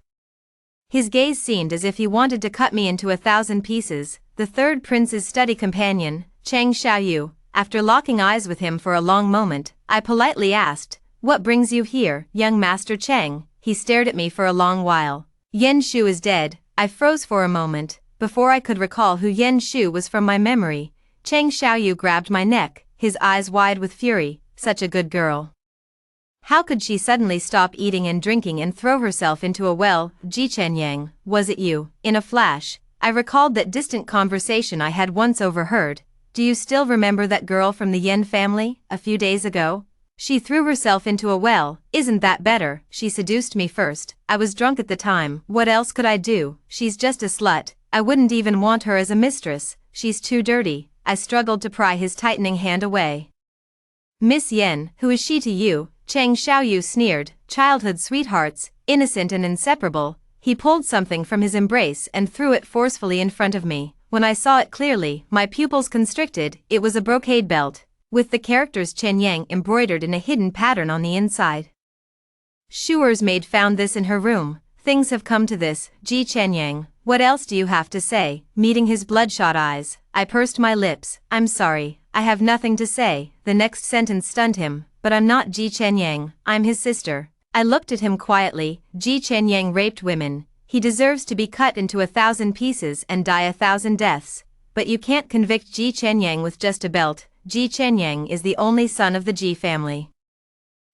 His gaze seemed as if he wanted to cut me into 1,000 pieces. The third prince's study companion, Chang Xiaoyu, after locking eyes with him for a long moment, I politely asked, "What brings you here, young Master Chang?" He stared at me for a long while. "Yen Shu is dead." I froze for a moment, before I could recall who Yen Shu was from my memory. Chang Xiaoyu grabbed my neck, his eyes wide with fury. Such a good girl. How could she suddenly stop eating and drinking and throw herself into a well? Ji Chenyang, was it you? In a flash, I recalled that distant conversation I had once overheard. Do you still remember that girl from the Yen family, a few days ago? She threw herself into a well. Isn't that better? She seduced me first. I was drunk at the time. What else could I do? She's just a slut. I wouldn't even want her as a mistress. She's too dirty. I struggled to pry his tightening hand away. Miss Yen, who is she to you? Chang Xiaoyu sneered. Childhood sweethearts, innocent and inseparable. He pulled something from his embrace and threw it forcefully in front of me. When I saw it clearly, my pupils constricted. It was a brocade belt, with the characters Chen Yang embroidered in a hidden pattern on the inside. Shuer's maid found this in her room. Things have come to this. Ji Chenyang, what else do you have to say? Meeting his bloodshot eyes, I pursed my lips. I'm sorry, I have nothing to say. The next sentence stunned him. But I'm not Ji Chenyang, I'm his sister. I looked at him quietly. Ji Chenyang raped women. He deserves to be cut into 1,000 pieces and die 1,000 deaths. But you can't convict Ji Chenyang with just a belt. Ji Chenyang is the only son of the Ji family.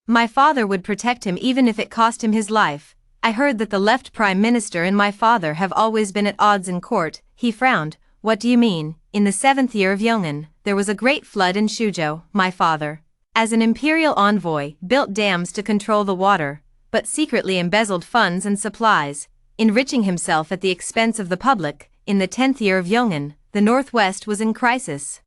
My father would protect him even if it cost him his life. I heard that the left prime minister and my father have always been at odds in court. He frowned. What do you mean? In the 7th year of Yong'an, there was a great flood in Shuzhou. My father, as an imperial envoy, built dams to control the water, but secretly embezzled funds and supplies, enriching himself at the expense of the public. In the 10th year of Yong'an, the Northwest was in crisis.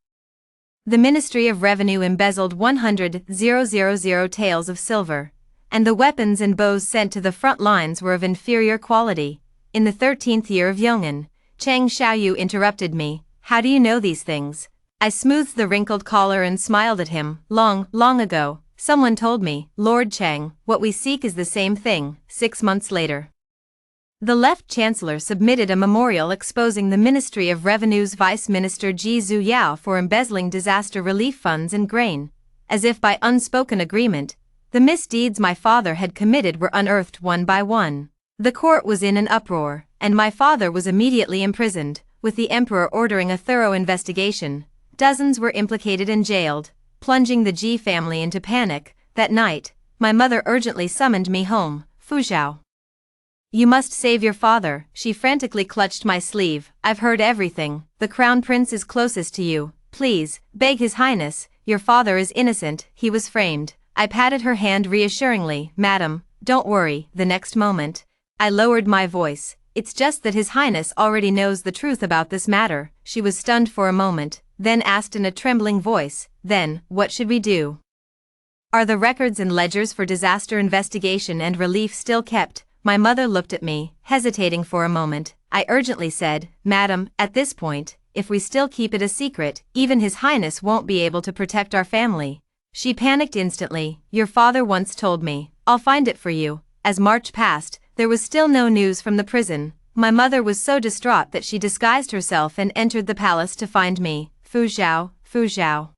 The Ministry of Revenue embezzled 100,000 taels of silver, and the weapons and bows sent to the front lines were of inferior quality. In the 13th year of Yong'an, Chang Xiaoyu interrupted me. How do you know these things? I smoothed the wrinkled collar and smiled at him. Long ago, someone told me, Lord Chang, what we seek is the same thing. 6 months later, the left chancellor submitted a memorial exposing the Ministry of Revenue's Vice Minister Ji Zuyao for embezzling disaster relief funds and grain. As if by unspoken agreement, the misdeeds my father had committed were unearthed one by one. The court was in an uproar, and my father was immediately imprisoned, with the emperor ordering a thorough investigation. Dozens were implicated and jailed, plunging the Ji family into panic. That night, my mother urgently summoned me home. Fuzhou, you must save your father. She frantically clutched my sleeve. I've heard everything. The crown prince is closest to you. Please, beg his highness, your father is innocent. He was framed. I patted her hand reassuringly. Madam, don't worry. The next moment, I lowered my voice. It's just that his highness already knows the truth about this matter. She was stunned for a moment, then asked in a trembling voice, then, what should we do? Are the records and ledgers for disaster investigation and relief still kept? My mother looked at me, hesitating for a moment. I urgently said, Madam, at this point, if we still keep it a secret, even his highness won't be able to protect our family. She panicked instantly. Your father once told me. I'll find it for you. As March passed, there was still no news from the prison. My mother was so distraught that she disguised herself and entered the palace to find me. Fuzhou.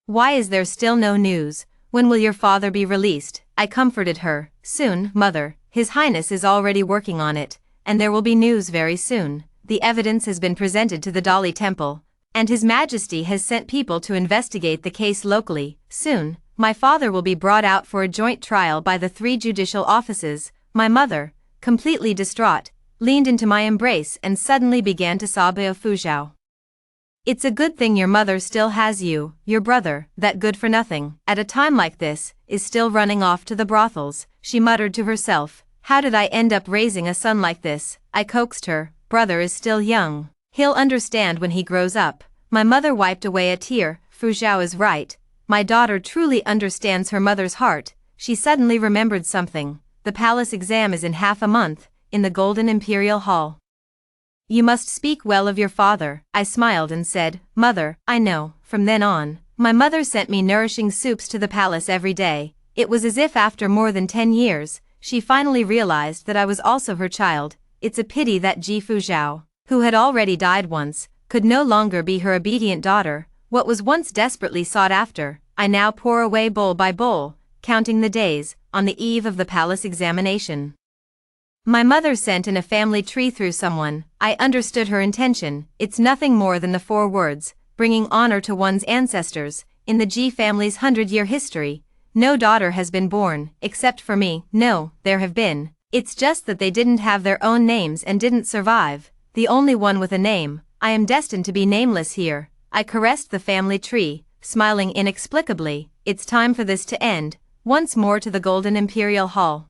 Why is there still no news? When will your father be released? I comforted her. Soon, mother. His highness is already working on it, and there will be news very soon. The evidence has been presented to the Dali Temple, and His Majesty has sent people to investigate the case locally. Soon, my father will be brought out for a joint trial by the 3 judicial offices. My mother, completely distraught, leaned into my embrace and suddenly began to sob. Fuzhou, it's a good thing your mother still has you. Your brother, that good-for-nothing, at a time like this, is still running off to the brothels. She muttered to herself. How did I end up raising a son like this? I coaxed her. Brother is still young. He'll understand when he grows up. My mother wiped away a tear. Fuzhou is right. My daughter truly understands her mother's heart. She suddenly remembered something. The palace exam is in half a month, in the Golden Imperial Hall. You must speak well of your father. I smiled and said, Mother, I know. From then on, my mother sent me nourishing soups to the palace every day. It was as if after more than 10 years, she finally realized that I was also her child. It's a pity that Ji Fuzhou, who had already died once, could no longer be her obedient daughter. What was once desperately sought after, I now pour away bowl by bowl, counting the days, on the eve of the palace examination. My mother sent in a family tree through someone. I understood her intention. It's nothing more than the 4 words, bringing honor to one's ancestors. In the Ji family's 100-year history, no daughter has been born, except for me. No, there have been. It's just that they didn't have their own names and didn't survive. The only one with a name. I am destined to be nameless here. I caressed the family tree, smiling inexplicably. It's time for this to end. Once more to the Golden Imperial Hall.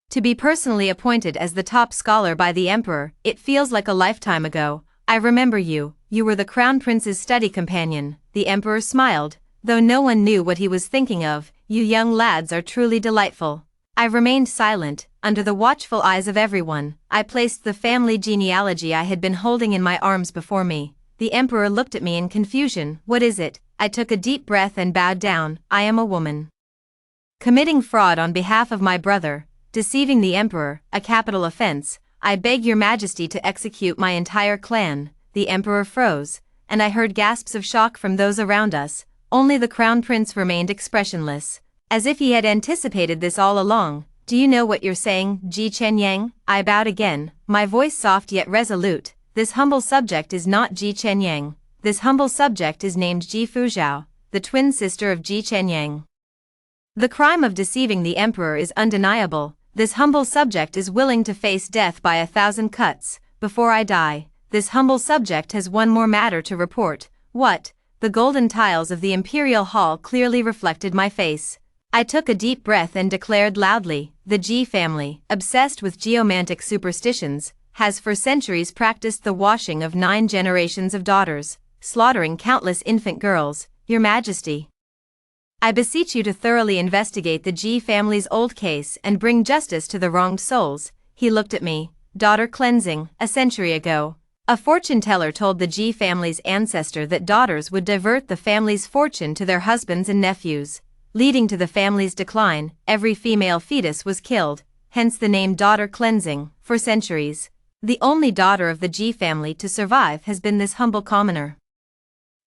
To be personally appointed as the top scholar by the Emperor, it feels like a lifetime ago. I remember you. You were the Crown Prince's study companion. The Emperor smiled, though no one knew what he was thinking of. You young lads are truly delightful. I remained silent, under the watchful eyes of everyone. I placed the family genealogy I had been holding in my arms before me. The Emperor looked at me in confusion. What is it? I took a deep breath and bowed down. I am a woman. Committing fraud on behalf of my brother, deceiving the Emperor, a capital offense. I beg your majesty to execute my entire clan. The Emperor froze, and I heard gasps of shock from those around us. Only the Crown Prince remained expressionless, as if he had anticipated this all along. Do you know what you're saying, Ji Chenyang? I bowed again, my voice soft yet resolute. This humble subject is not Ji Chenyang. This humble subject is named Ji Fuzhou, the twin sister of Ji Chenyang. The crime of deceiving the Emperor is undeniable. This humble subject is willing to face death by 1,000 cuts. Before I die, this humble subject has one more matter to report. What? The golden tiles of the Imperial Hall clearly reflected my face. I took a deep breath and declared loudly, the Ji family, obsessed with geomantic superstitions, has for centuries practiced the washing of 9 generations of daughters, slaughtering countless infant girls. Your Majesty, I beseech you to thoroughly investigate the Ji family's old case and bring justice to the wronged souls. He looked at me. Daughter cleansing. A century ago, a fortune teller told the Ji family's ancestor that daughters would divert the family's fortune to their husbands and nephews, leading to the family's decline. Every female fetus was killed, hence the name daughter cleansing. For centuries, the only daughter of the Ji family to survive has been this humble commoner.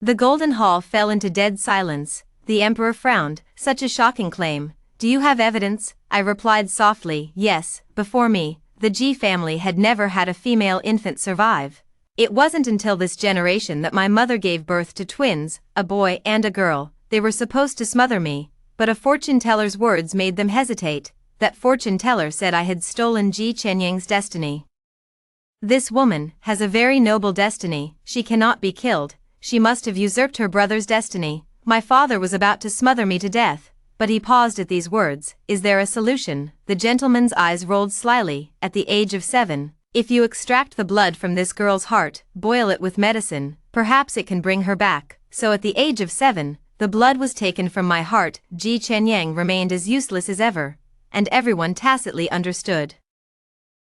The Golden Hall fell into dead silence. The Emperor frowned. Such a shocking claim. Do you have evidence? I replied softly. Yes, before me, the Ji family had never had a female infant survive. It wasn't until this generation that my mother gave birth to twins, a boy and a girl. They were supposed to smother me, but a fortune teller's words made them hesitate. That fortune teller said I had stolen Ji Chenyang's destiny. This woman has a very noble destiny. She cannot be killed. She must have usurped her brother's destiny. My father was about to smother me to death, but he paused at these words. Is there a solution? The gentleman's eyes rolled slyly. At the age of 7, if you extract the blood from this girl's heart, boil it with medicine, perhaps it can bring her back. So at the age of 7, the blood was taken from my heart. Ji Chenyang remained as useless as ever, and everyone tacitly understood.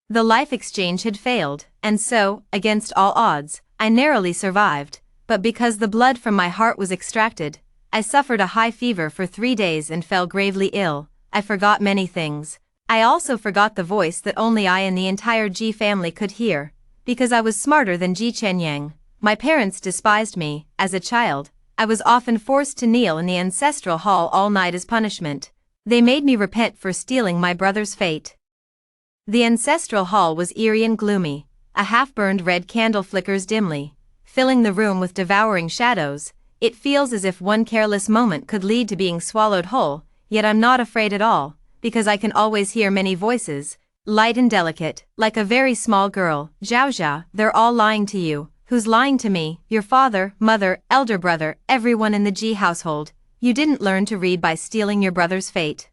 The life exchange had failed, and so, against all odds, I narrowly survived. But because the blood from my heart was extracted, I suffered a high fever for 3 days and fell gravely ill. I forgot many things. I also forgot the voice that only I and the entire Ji family could hear, because I was smarter than Ji Chenyang. My parents despised me. As a child, I was often forced to kneel in the ancestral hall all night as punishment. They made me repent for stealing my brother's fate. The ancestral hall was eerie and gloomy. A half-burned red candle flickers dimly, filling the room with devouring shadows. It feels as if one careless moment could lead to being swallowed whole, yet I'm not afraid at all, because I can always hear many voices, light and delicate, like a very small girl. Zhao Zhao, they're all lying to you. Who's lying to me? Your father, mother, elder brother, everyone in the Ji household. You didn't learn to read by stealing your brother's fate.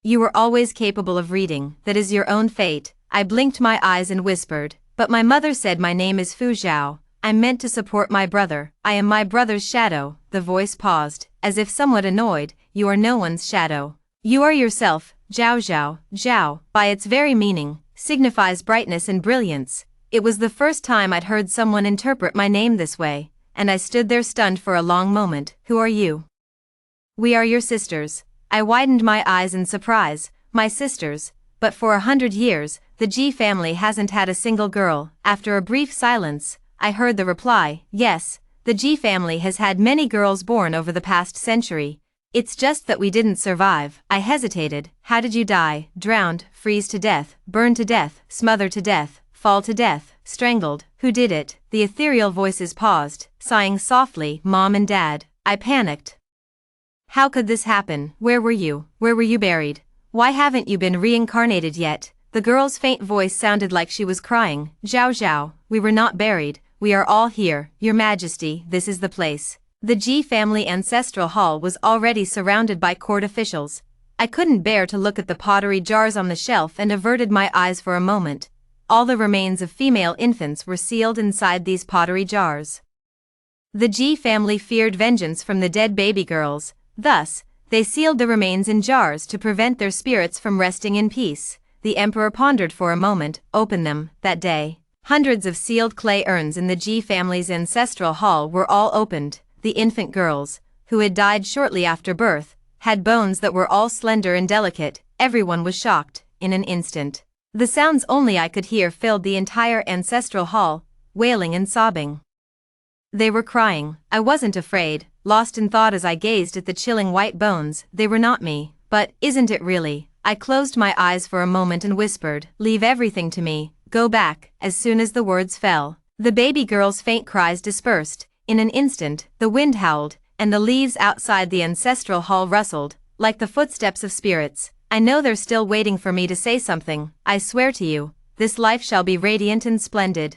You were always capable of reading. That is your own fate. I blinked my eyes and whispered, but my mother said my name is Fu Zhao. I'm meant to support my brother. I am my brother's shadow. The voice paused, as if somewhat annoyed. You are no one's shadow. You are yourself. Zhao Zhao. Zhao, by its very meaning, signifies brightness and brilliance. It was the first time I'd heard someone interpret my name this way, and I stood there stunned for a long moment. Who are you? We are your sisters. I widened my eyes in surprise. My sisters. but for 100 years, the G family hasn't had a single girl. After a brief silence, I heard the reply, yes, the G family has had many girls born over the past century. It's just that we didn't survive. I hesitated. How did you die? Drowned, freeze to death, burn to death, smother to death, fall to death, strangled. Who did it? The ethereal voices paused, sighing softly. Mom and Dad. I panicked. How could this happen? Where were you? Where were you buried? Why haven't you been reincarnated yet? The girl's faint voice sounded like she was crying. Zhao Zhao, we were not buried. We are all here, Your Majesty, this is the place. The G family ancestral hall was already surrounded by court officials. I couldn't bear to look at the pottery jars on the shelf and averted my eyes for a moment. All the remains of female infants were sealed inside these pottery jars. The G family feared vengeance from the dead baby girls, thus, they sealed the remains in jars to prevent their spirits from resting in peace. The emperor pondered for a moment. Open them. That day, hundreds of sealed clay urns in the G family's ancestral hall were all opened. The infant girls, who had died shortly after birth, had bones that were all slender and delicate. Everyone was shocked. In an instant, the sounds only I could hear filled the entire ancestral hall, wailing and sobbing. They were crying. I wasn't afraid, lost in thought as I gazed at the chilling white bones. They were not me, but isn't it really? I closed my eyes for a moment and whispered, leave everything to me, go back. As soon as the words fell, the baby girl's faint cries dispersed. In an instant, the wind howled, and the leaves outside the ancestral hall rustled, like the footsteps of spirits. I know they're still waiting for me to say something. I swear to you, this life shall be radiant and splendid.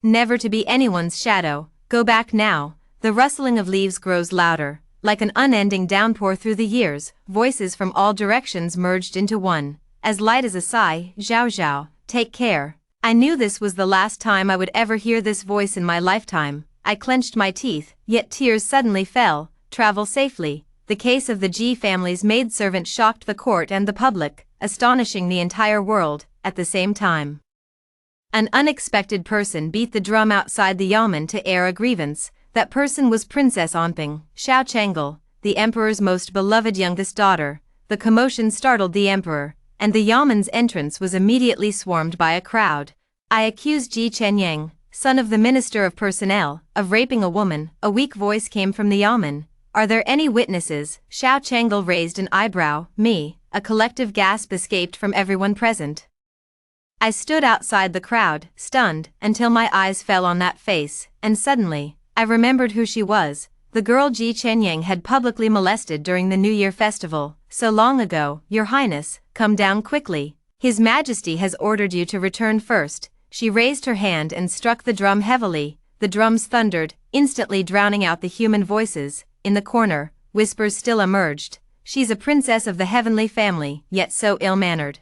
Never to be anyone's shadow. Go back now. The rustling of leaves grows louder, like an unending downpour through the years. Voices from all directions merged into one, as light as a sigh. Zhao Zhao, take care. I knew this was the last time I would ever hear this voice in my lifetime. I clenched my teeth, yet tears suddenly fell. Travel safely. The case of the G family's maidservant shocked the court and the public, astonishing the entire world, at the same time. An unexpected person beat the drum outside the yamen to air a grievance. That person was Princess Onping, Xiao Chang'e, the emperor's most beloved youngest daughter. The commotion startled the emperor, and the yamen's entrance was immediately swarmed by a crowd. I accused Ji Chenyang, son of the Minister of Personnel, of raping a woman. A weak voice came from the yamen. Are there any witnesses? Xiao Chang'e raised an eyebrow. Me. A collective gasp escaped from everyone present. I stood outside the crowd, stunned, until my eyes fell on that face, and suddenly, I remembered who she was. The girl Ji Chenyang had publicly molested during the New Year festival. So long ago. Your Highness, come down quickly. His Majesty has ordered you to return first. She raised her hand and struck the drum heavily. The drums thundered, instantly drowning out the human voices. In the corner, whispers still emerged. She's a princess of the heavenly family, yet so ill-mannered.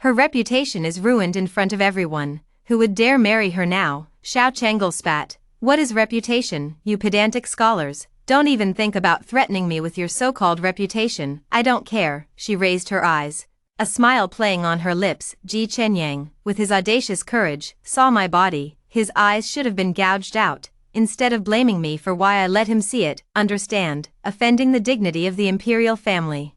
Her reputation is ruined in front of everyone. Who would dare marry her now? Xiao Chang'e spat. What is reputation, you pedantic scholars? Don't even think about threatening me with your so-called reputation. I don't care. She raised her eyes, a smile playing on her lips. Ji Chenyang, with his audacious courage, saw my body. His eyes should have been gouged out, instead of blaming me for why I let him see it. Understand, offending the dignity of the imperial family.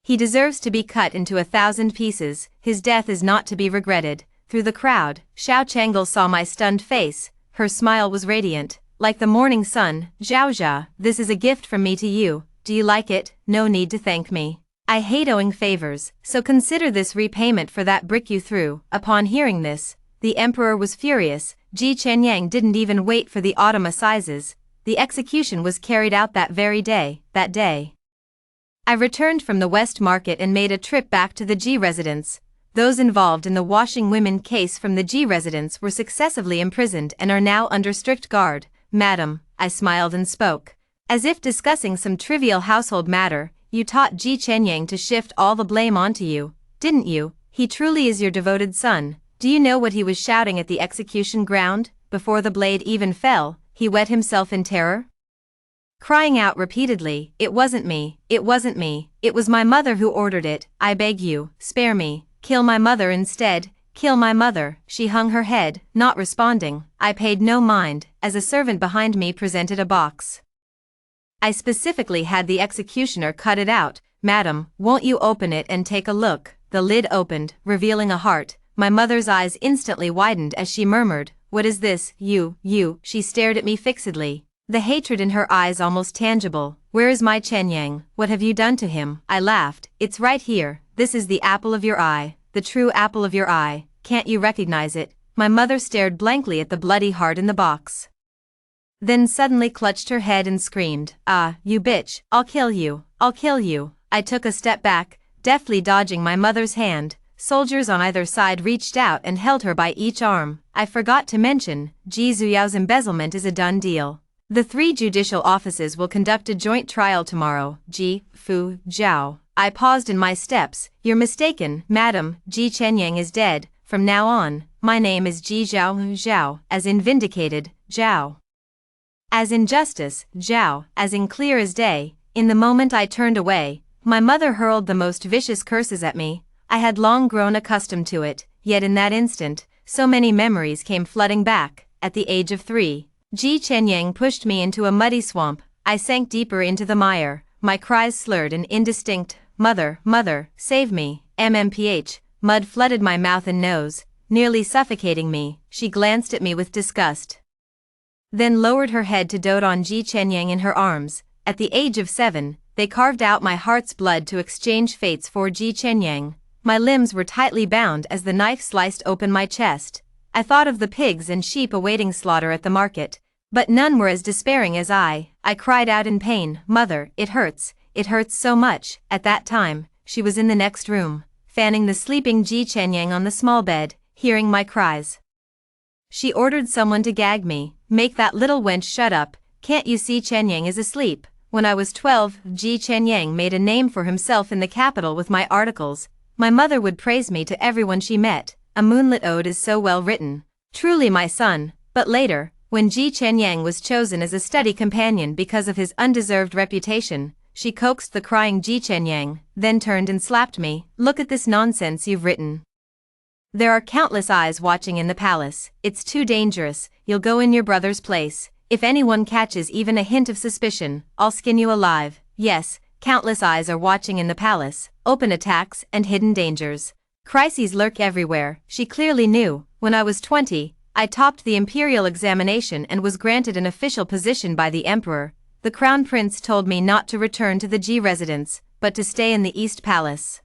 He deserves to be cut into 1,000 pieces. His death is not to be regretted. Through the crowd, Xiao Chang'e saw my stunned face. Her smile was radiant, like the morning sun. Zhao Zhao, this is a gift from me to you. Do you like it? No need to thank me. I hate owing favors, so consider this repayment for that brick you threw. Upon hearing this, the emperor was furious. Ji Chenyang didn't even wait for the autumn assizes. The execution was carried out that very day. That day, I returned from the West Market and made a trip back to the G residence. Those involved in the washing women case from the G residence were successively imprisoned and are now under strict guard. Madam, I smiled and spoke, as if discussing some trivial household matter. You taught Ji Chenyang to shift all the blame onto you, didn't you? He truly is your devoted son. Do you know what he was shouting at the execution ground? Before the blade even fell, he wet himself in terror, crying out repeatedly, it wasn't me, it wasn't me, it was my mother who ordered it. I beg you, spare me, kill my mother instead, kill my mother. She hung her head, not responding. I paid no mind, as a servant behind me presented a box. I specifically had the executioner cut it out. Madam, won't you open it and take a look? the lid opened, revealing a heart. My mother's eyes instantly widened as she murmured, "What is this, you?" She stared at me fixedly, the hatred in her eyes almost tangible. "Where is my Chen Yang? What have you done to him?" I laughed. "It's right here. This is the apple of your eye, the true apple of your eye. Can't you recognize it?" My mother stared blankly at the bloody heart in the box. Then suddenly clutched her head and screamed, "Ah, you bitch, I'll kill you, I'll kill you." I took a step back, deftly dodging my mother's hand. Soldiers on either side reached out and held her by each arm. I forgot to mention, Ji Zuyao's embezzlement is a done deal. The 3 judicial offices will conduct a joint trial tomorrow. Ji, Fu, Zhao. I paused in my steps. "You're mistaken, madam. Ji Chenyang is dead. From now on, my name is Ji Zhao, as in vindicated, Zhao. As in justice, Zhao, as in clear as day." In the moment I turned away, my mother hurled the most vicious curses at me. I had long grown accustomed to it, yet in that instant, so many memories came flooding back. At the age of 3, Ji Chenyang pushed me into a muddy swamp. I sank deeper into the mire, my cries slurred and indistinct. "Mother, mother, save me." MMPH, mud flooded my mouth and nose, nearly suffocating me. She glanced at me with disgust, then lowered her head to dote on Ji Chenyang in her arms. At the age of 7, they carved out my heart's blood to exchange fates for Ji Chenyang. My limbs were tightly bound as the knife sliced open my chest. I thought of the pigs and sheep awaiting slaughter at the market, but none were as despairing as I. I cried out in pain, "Mother, it hurts so much." At that time, she was in the next room, fanning the sleeping Ji Chenyang on the small bed. Hearing my cries, she ordered someone to gag me. "Make that little wench shut up. Can't you see Chenyang is asleep?" When I was 12, Ji Chenyang made a name for himself in the capital with my articles. My mother would praise me to everyone she met. "A moonlit ode is so well written. Truly my son." But later, when Ji Chenyang was chosen as a study companion because of his undeserved reputation, she coaxed the crying Ji Chenyang, then turned and slapped me. "Look at this nonsense you've written. There are countless eyes watching in the palace. It's too dangerous. You'll go in your brother's place. If anyone catches even a hint of suspicion, I'll skin you alive." Yes, countless eyes are watching in the palace. Open attacks and hidden dangers. Crises lurk everywhere. She clearly knew. When I was 20, I topped the imperial examination and was granted an official position by the emperor. The crown prince told me not to return to the Ji residence, but to stay in the East Palace.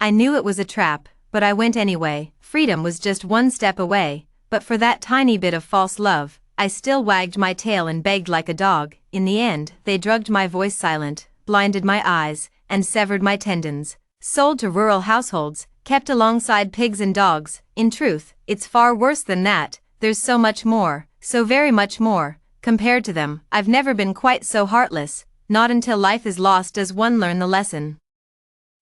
I knew it was a trap, but I went anyway. Freedom was just one step away, but for that tiny bit of false love, I still wagged my tail and begged like a dog. In the end, they drugged my voice silent, blinded my eyes, and severed my tendons. Sold to rural households, kept alongside pigs and dogs. In truth, it's far worse than that. There's so much more, so very much more. Compared to them, I've never been quite so heartless. Not until life is lost does one learn the lesson.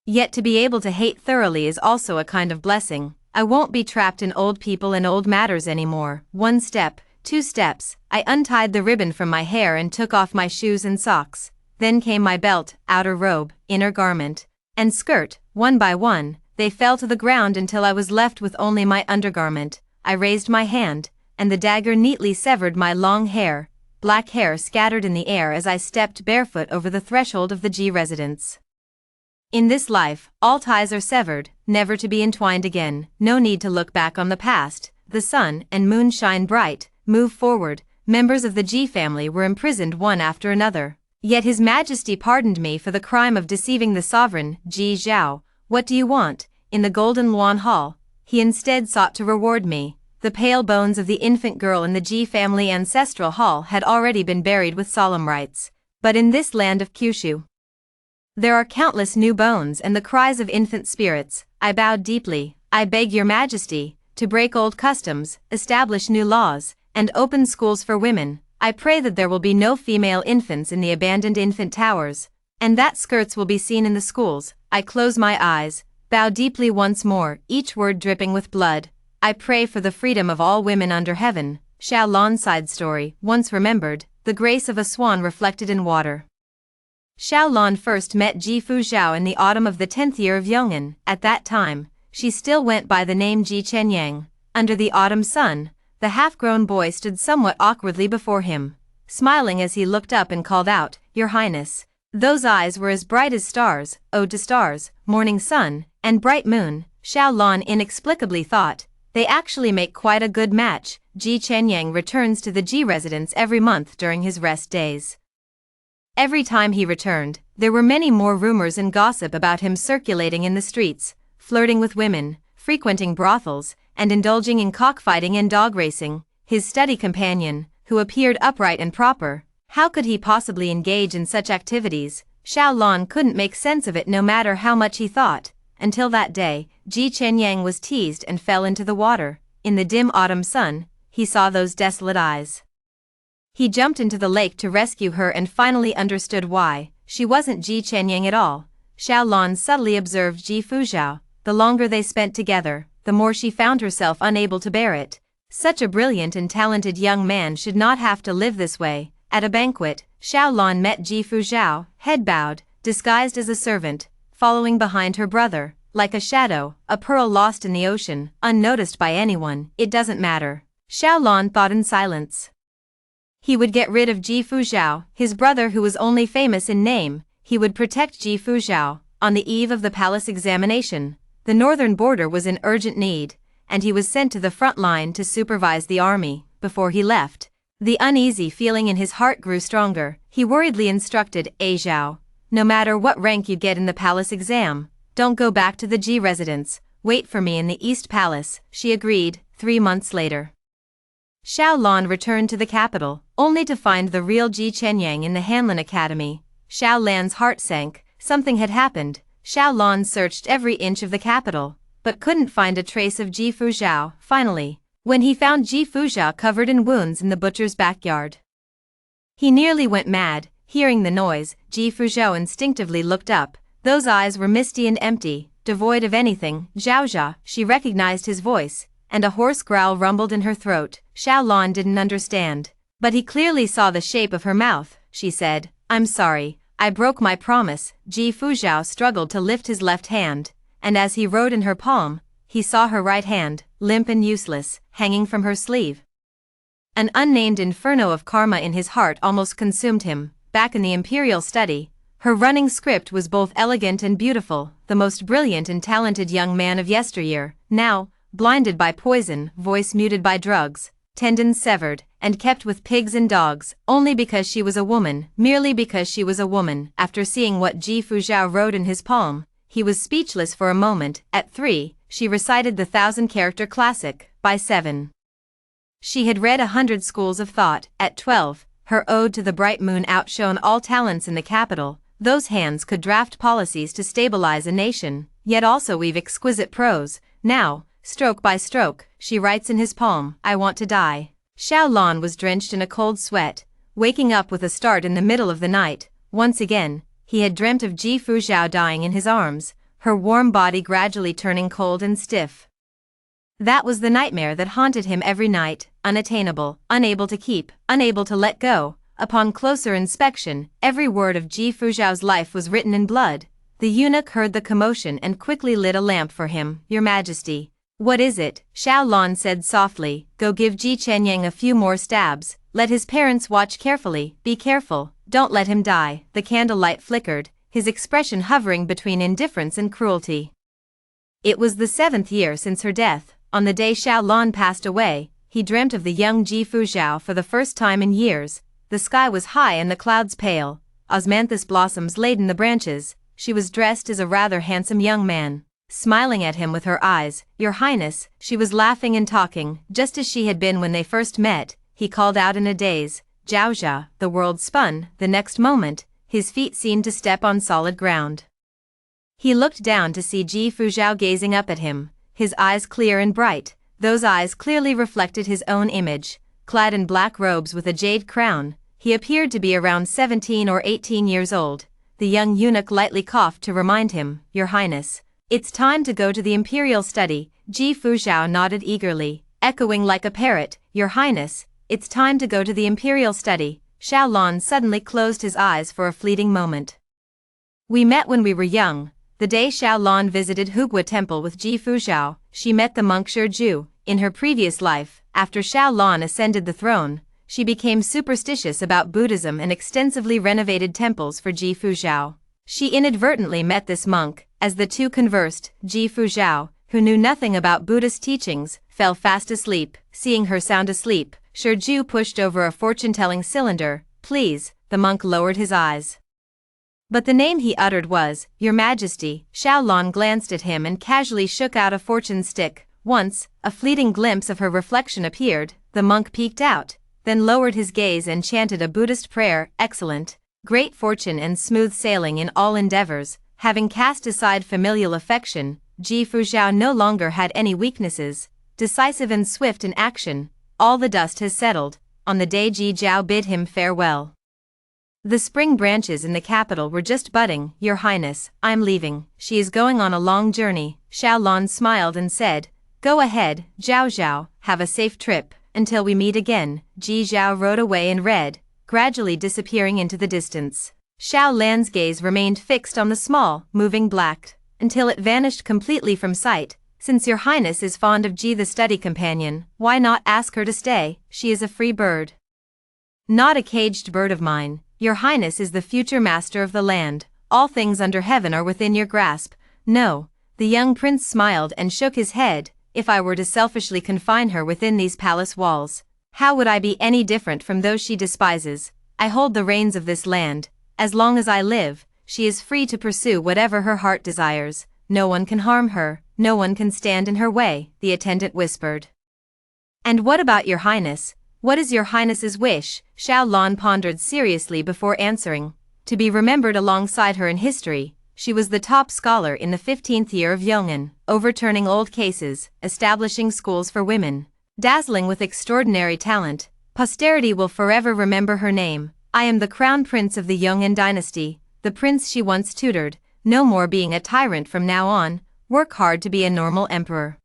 Yet to be able to hate thoroughly is also a kind of blessing. I won't be trapped in old people and old matters anymore. 1 step, 2 steps. I untied the ribbon from my hair and took off my shoes and socks. Then came my belt, outer robe, inner garment, and skirt. One by one, they fell to the ground until I was left with only my undergarment. I raised my hand, and the dagger neatly severed my long hair. Black hair scattered in the air as I stepped barefoot over the threshold of the Ji residence. In this life, all ties are severed, never to be entwined again. No need to look back on the past. The sun and moon shine bright. Move forward. Members of the Ji family were imprisoned one after another. Yet His Majesty pardoned me for the crime of deceiving the sovereign, Ji Zhao. "What do you want?" In the Golden Luan Hall, he instead sought to reward me. The pale bones of the infant girl in the Ji family ancestral hall had already been buried with solemn rites. But in this land of Kyushu, there are countless new bones and the cries of infant spirits. I bowed deeply. "I beg your Majesty to break old customs, establish new laws, and open schools for women. I pray that there will be no female infants in the abandoned infant towers, and that skirts will be seen in the schools." I close my eyes, bow deeply once more, each word dripping with blood. "I pray for the freedom of all women under heaven." Xiaolon side story, once remembered, the grace of a swan reflected in water. Xiaolon first met Ji Fuzhao in the autumn of the 10th year of Yong'an. At that time, she still went by the name Ji Chenyang. Under the autumn sun, the half-grown boy stood somewhat awkwardly before him, smiling as he looked up and called out, "Your Highness." Those eyes were as bright as stars, ode to stars, morning sun, and bright moon. Xiao Lan inexplicably thought, they actually make quite a good match. Ji Chenyang returns to the Ji residence every month during his rest days. Every time he returned, there were many more rumors and gossip about him circulating in the streets, flirting with women, frequenting brothels, and indulging in cockfighting and dog racing. His study companion, who appeared upright and proper, how could he possibly engage in such activities? Xiao Lan couldn't make sense of it no matter how much he thought, until that day, Ji Chenyang was teased and fell into the water. In the dim autumn sun, he saw those desolate eyes. He jumped into the lake to rescue her and finally understood why. She wasn't Ji Chenyang at all. Xiao Lan subtly observed Ji Fuzhao. The longer they spent together, the more she found herself unable to bear it. Such a brilliant and talented young man should not have to live this way. At a banquet, Xiao Lan met Ji Fuzhao, head bowed, disguised as a servant, following behind her brother, like a shadow, a pearl lost in the ocean, unnoticed by anyone. It doesn't matter. Xiao Lan thought in silence. He would get rid of Ji Fuzhao, his brother who was only famous in name. He would protect Ji Fuzhao. On the eve of the palace examination, the northern border was in urgent need, and he was sent to the front line to supervise the army. Before he left, the uneasy feeling in his heart grew stronger. He worriedly instructed Zhao, no matter what rank you get in the palace exam, don't go back to the Ji residence, wait for me in the East Palace. She agreed. 3 months later, Xiao Lan returned to the capital, only to find the real Ji Chenyang in the Hanlin Academy. Xiao Lan's heart sank. Something had happened. Xiao Lan searched every inch of the capital, but couldn't find a trace of Ji Fuzhao. Finally, when he found Ji Fuzhao covered in wounds in the butcher's backyard, he nearly went mad. Hearing the noise, Ji Fuzhao instinctively looked up. Those eyes were misty and empty, devoid of anything. Zhaozha, she recognized his voice, and a hoarse growl rumbled in her throat. Xiao Lan didn't understand, but he clearly saw the shape of her mouth. She said, I'm sorry, I broke my promise. Ji Fuzhao struggled to lift his left hand, and as he wrote in her palm, he saw her right hand, limp and useless, hanging from her sleeve. An unnamed inferno of karma in his heart almost consumed him. Back in the imperial study, her running script was both elegant and beautiful, the most brilliant and talented young man of yesteryear. Now, blinded by poison, voice muted by drugs, tendons severed, and kept with pigs and dogs, only because she was a woman, merely because she was a woman. After seeing what Ji Fuzhao wrote in his palm, he was speechless for a moment. At 3, she recited the 1,000-character classic. By 7, she had read 100 schools of thought. At 12, her ode to the bright moon outshone all talents in the capital. Those hands could draft policies to stabilize a nation, yet also weave exquisite prose. Now, stroke by stroke, she writes in his palm, I want to die. Xiao Lan was drenched in a cold sweat, waking up with a start in the middle of the night. Once again, he had dreamt of Ji Fuzhao dying in his arms, her warm body gradually turning cold and stiff. That was the nightmare that haunted him every night, unattainable, unable to keep, unable to let go. Upon closer inspection, every word of Ji Fuzhao's life was written in blood. The eunuch heard the commotion and quickly lit a lamp for him. Your Majesty. What is it? Xiao Lan said softly. Go give Ji Chenyang a few more stabs. Let his parents watch carefully. Be careful. Don't let him die. The candlelight flickered, his expression hovering between indifference and cruelty. It was the 7th year since her death. On the day Xiao Lan passed away, he dreamt of the young Ji Fuzhao for the first time in years. The sky was high and the clouds pale. Osmanthus blossoms laden the branches. She was dressed as a rather handsome young man, smiling at him with her eyes. Your Highness. She was laughing and talking, just as she had been when they first met. He called out in a daze, Zhaozha. The world spun. The next moment, his feet seemed to step on solid ground. He looked down to see Ji Fuzhao gazing up at him, his eyes clear and bright. Those eyes clearly reflected his own image. Clad in black robes with a jade crown, he appeared to be around 17 or 18 years old. The young eunuch lightly coughed to remind him, Your Highness, it's time to go to the imperial study. Ji Fuzhao nodded eagerly, echoing like a parrot, Your Highness, it's time to go to the imperial study. Xiao Lan suddenly closed his eyes for a fleeting moment. We met when we were young. The day Xiao Lan visited Hugua Temple with Ji Fuzhao, she met the monk Shiju. In her previous life, after Xiao Lan ascended the throne, she became superstitious about Buddhism and extensively renovated temples for Ji Fuzhao. She inadvertently met this monk. As the two conversed, Ji Fuzhao, who knew nothing about Buddhist teachings, fell fast asleep. Seeing her sound asleep, Shiju pushed over a fortune-telling cylinder. "Please," the monk lowered his eyes. But the name he uttered was, "Your Majesty." Xiaolon glanced at him and casually shook out a fortune stick. Once, a fleeting glimpse of her reflection appeared, the monk peeked out, then lowered his gaze and chanted a Buddhist prayer. "Excellent, great fortune and smooth sailing in all endeavors." Having cast aside familial affection, Ji Fuzhao no longer had any weaknesses, decisive and swift in action. All the dust has settled. On the day Ji Zhao bid him farewell, the spring branches in the capital were just budding. "Your Highness, I'm leaving. She is going on a long journey." Xiaolon smiled and said, "Go ahead, Zhao Zhao, have a safe trip, until we meet again." Ji Zhao rode away in red, gradually disappearing into the distance. Xiaolan's gaze remained fixed on the small, moving black, until it vanished completely from sight. "Since your Highness is fond of Ji the study companion, why not ask her to stay? She is a free bird, not a caged bird of mine. Your Highness is the future master of the land. All things under heaven are within your grasp." "No." The young prince smiled and shook his head. "If I were to selfishly confine her within these palace walls, how would I be any different from those she despises? I hold the reins of this land. As long as I live, she is free to pursue whatever her heart desires. No one can harm her, no one can stand in her way," the attendant whispered. "And what about your Highness? What is your Highness's wish?" Xiaolon pondered seriously before answering. To be remembered alongside her in history, she was the top scholar in the 15th year of Yong'an, overturning old cases, establishing schools for women. Dazzling with extraordinary talent, posterity will forever remember her name. "I am the crown prince of the Yong'an dynasty, the prince she once tutored. No more being a tyrant from now on. Work hard to be a normal emperor.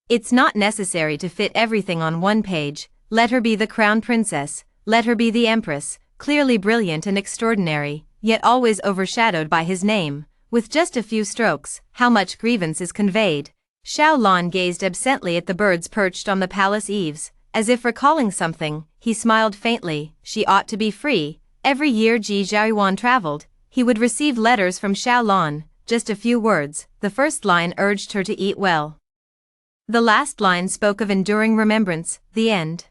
It's not necessary to fit everything on one page. Let her be the crown princess, let her be the empress, clearly brilliant and extraordinary, yet always overshadowed by his name. With just a few strokes, how much grievance is conveyed." Xiaolon gazed absently at the birds perched on the palace eaves, as if recalling something. He smiled faintly. She ought to be free. Every year Ji Zhaoyuan traveled, he would receive letters from Xiaolon, just a few words. The first line urged her to eat well. The last line spoke of enduring remembrance. The end.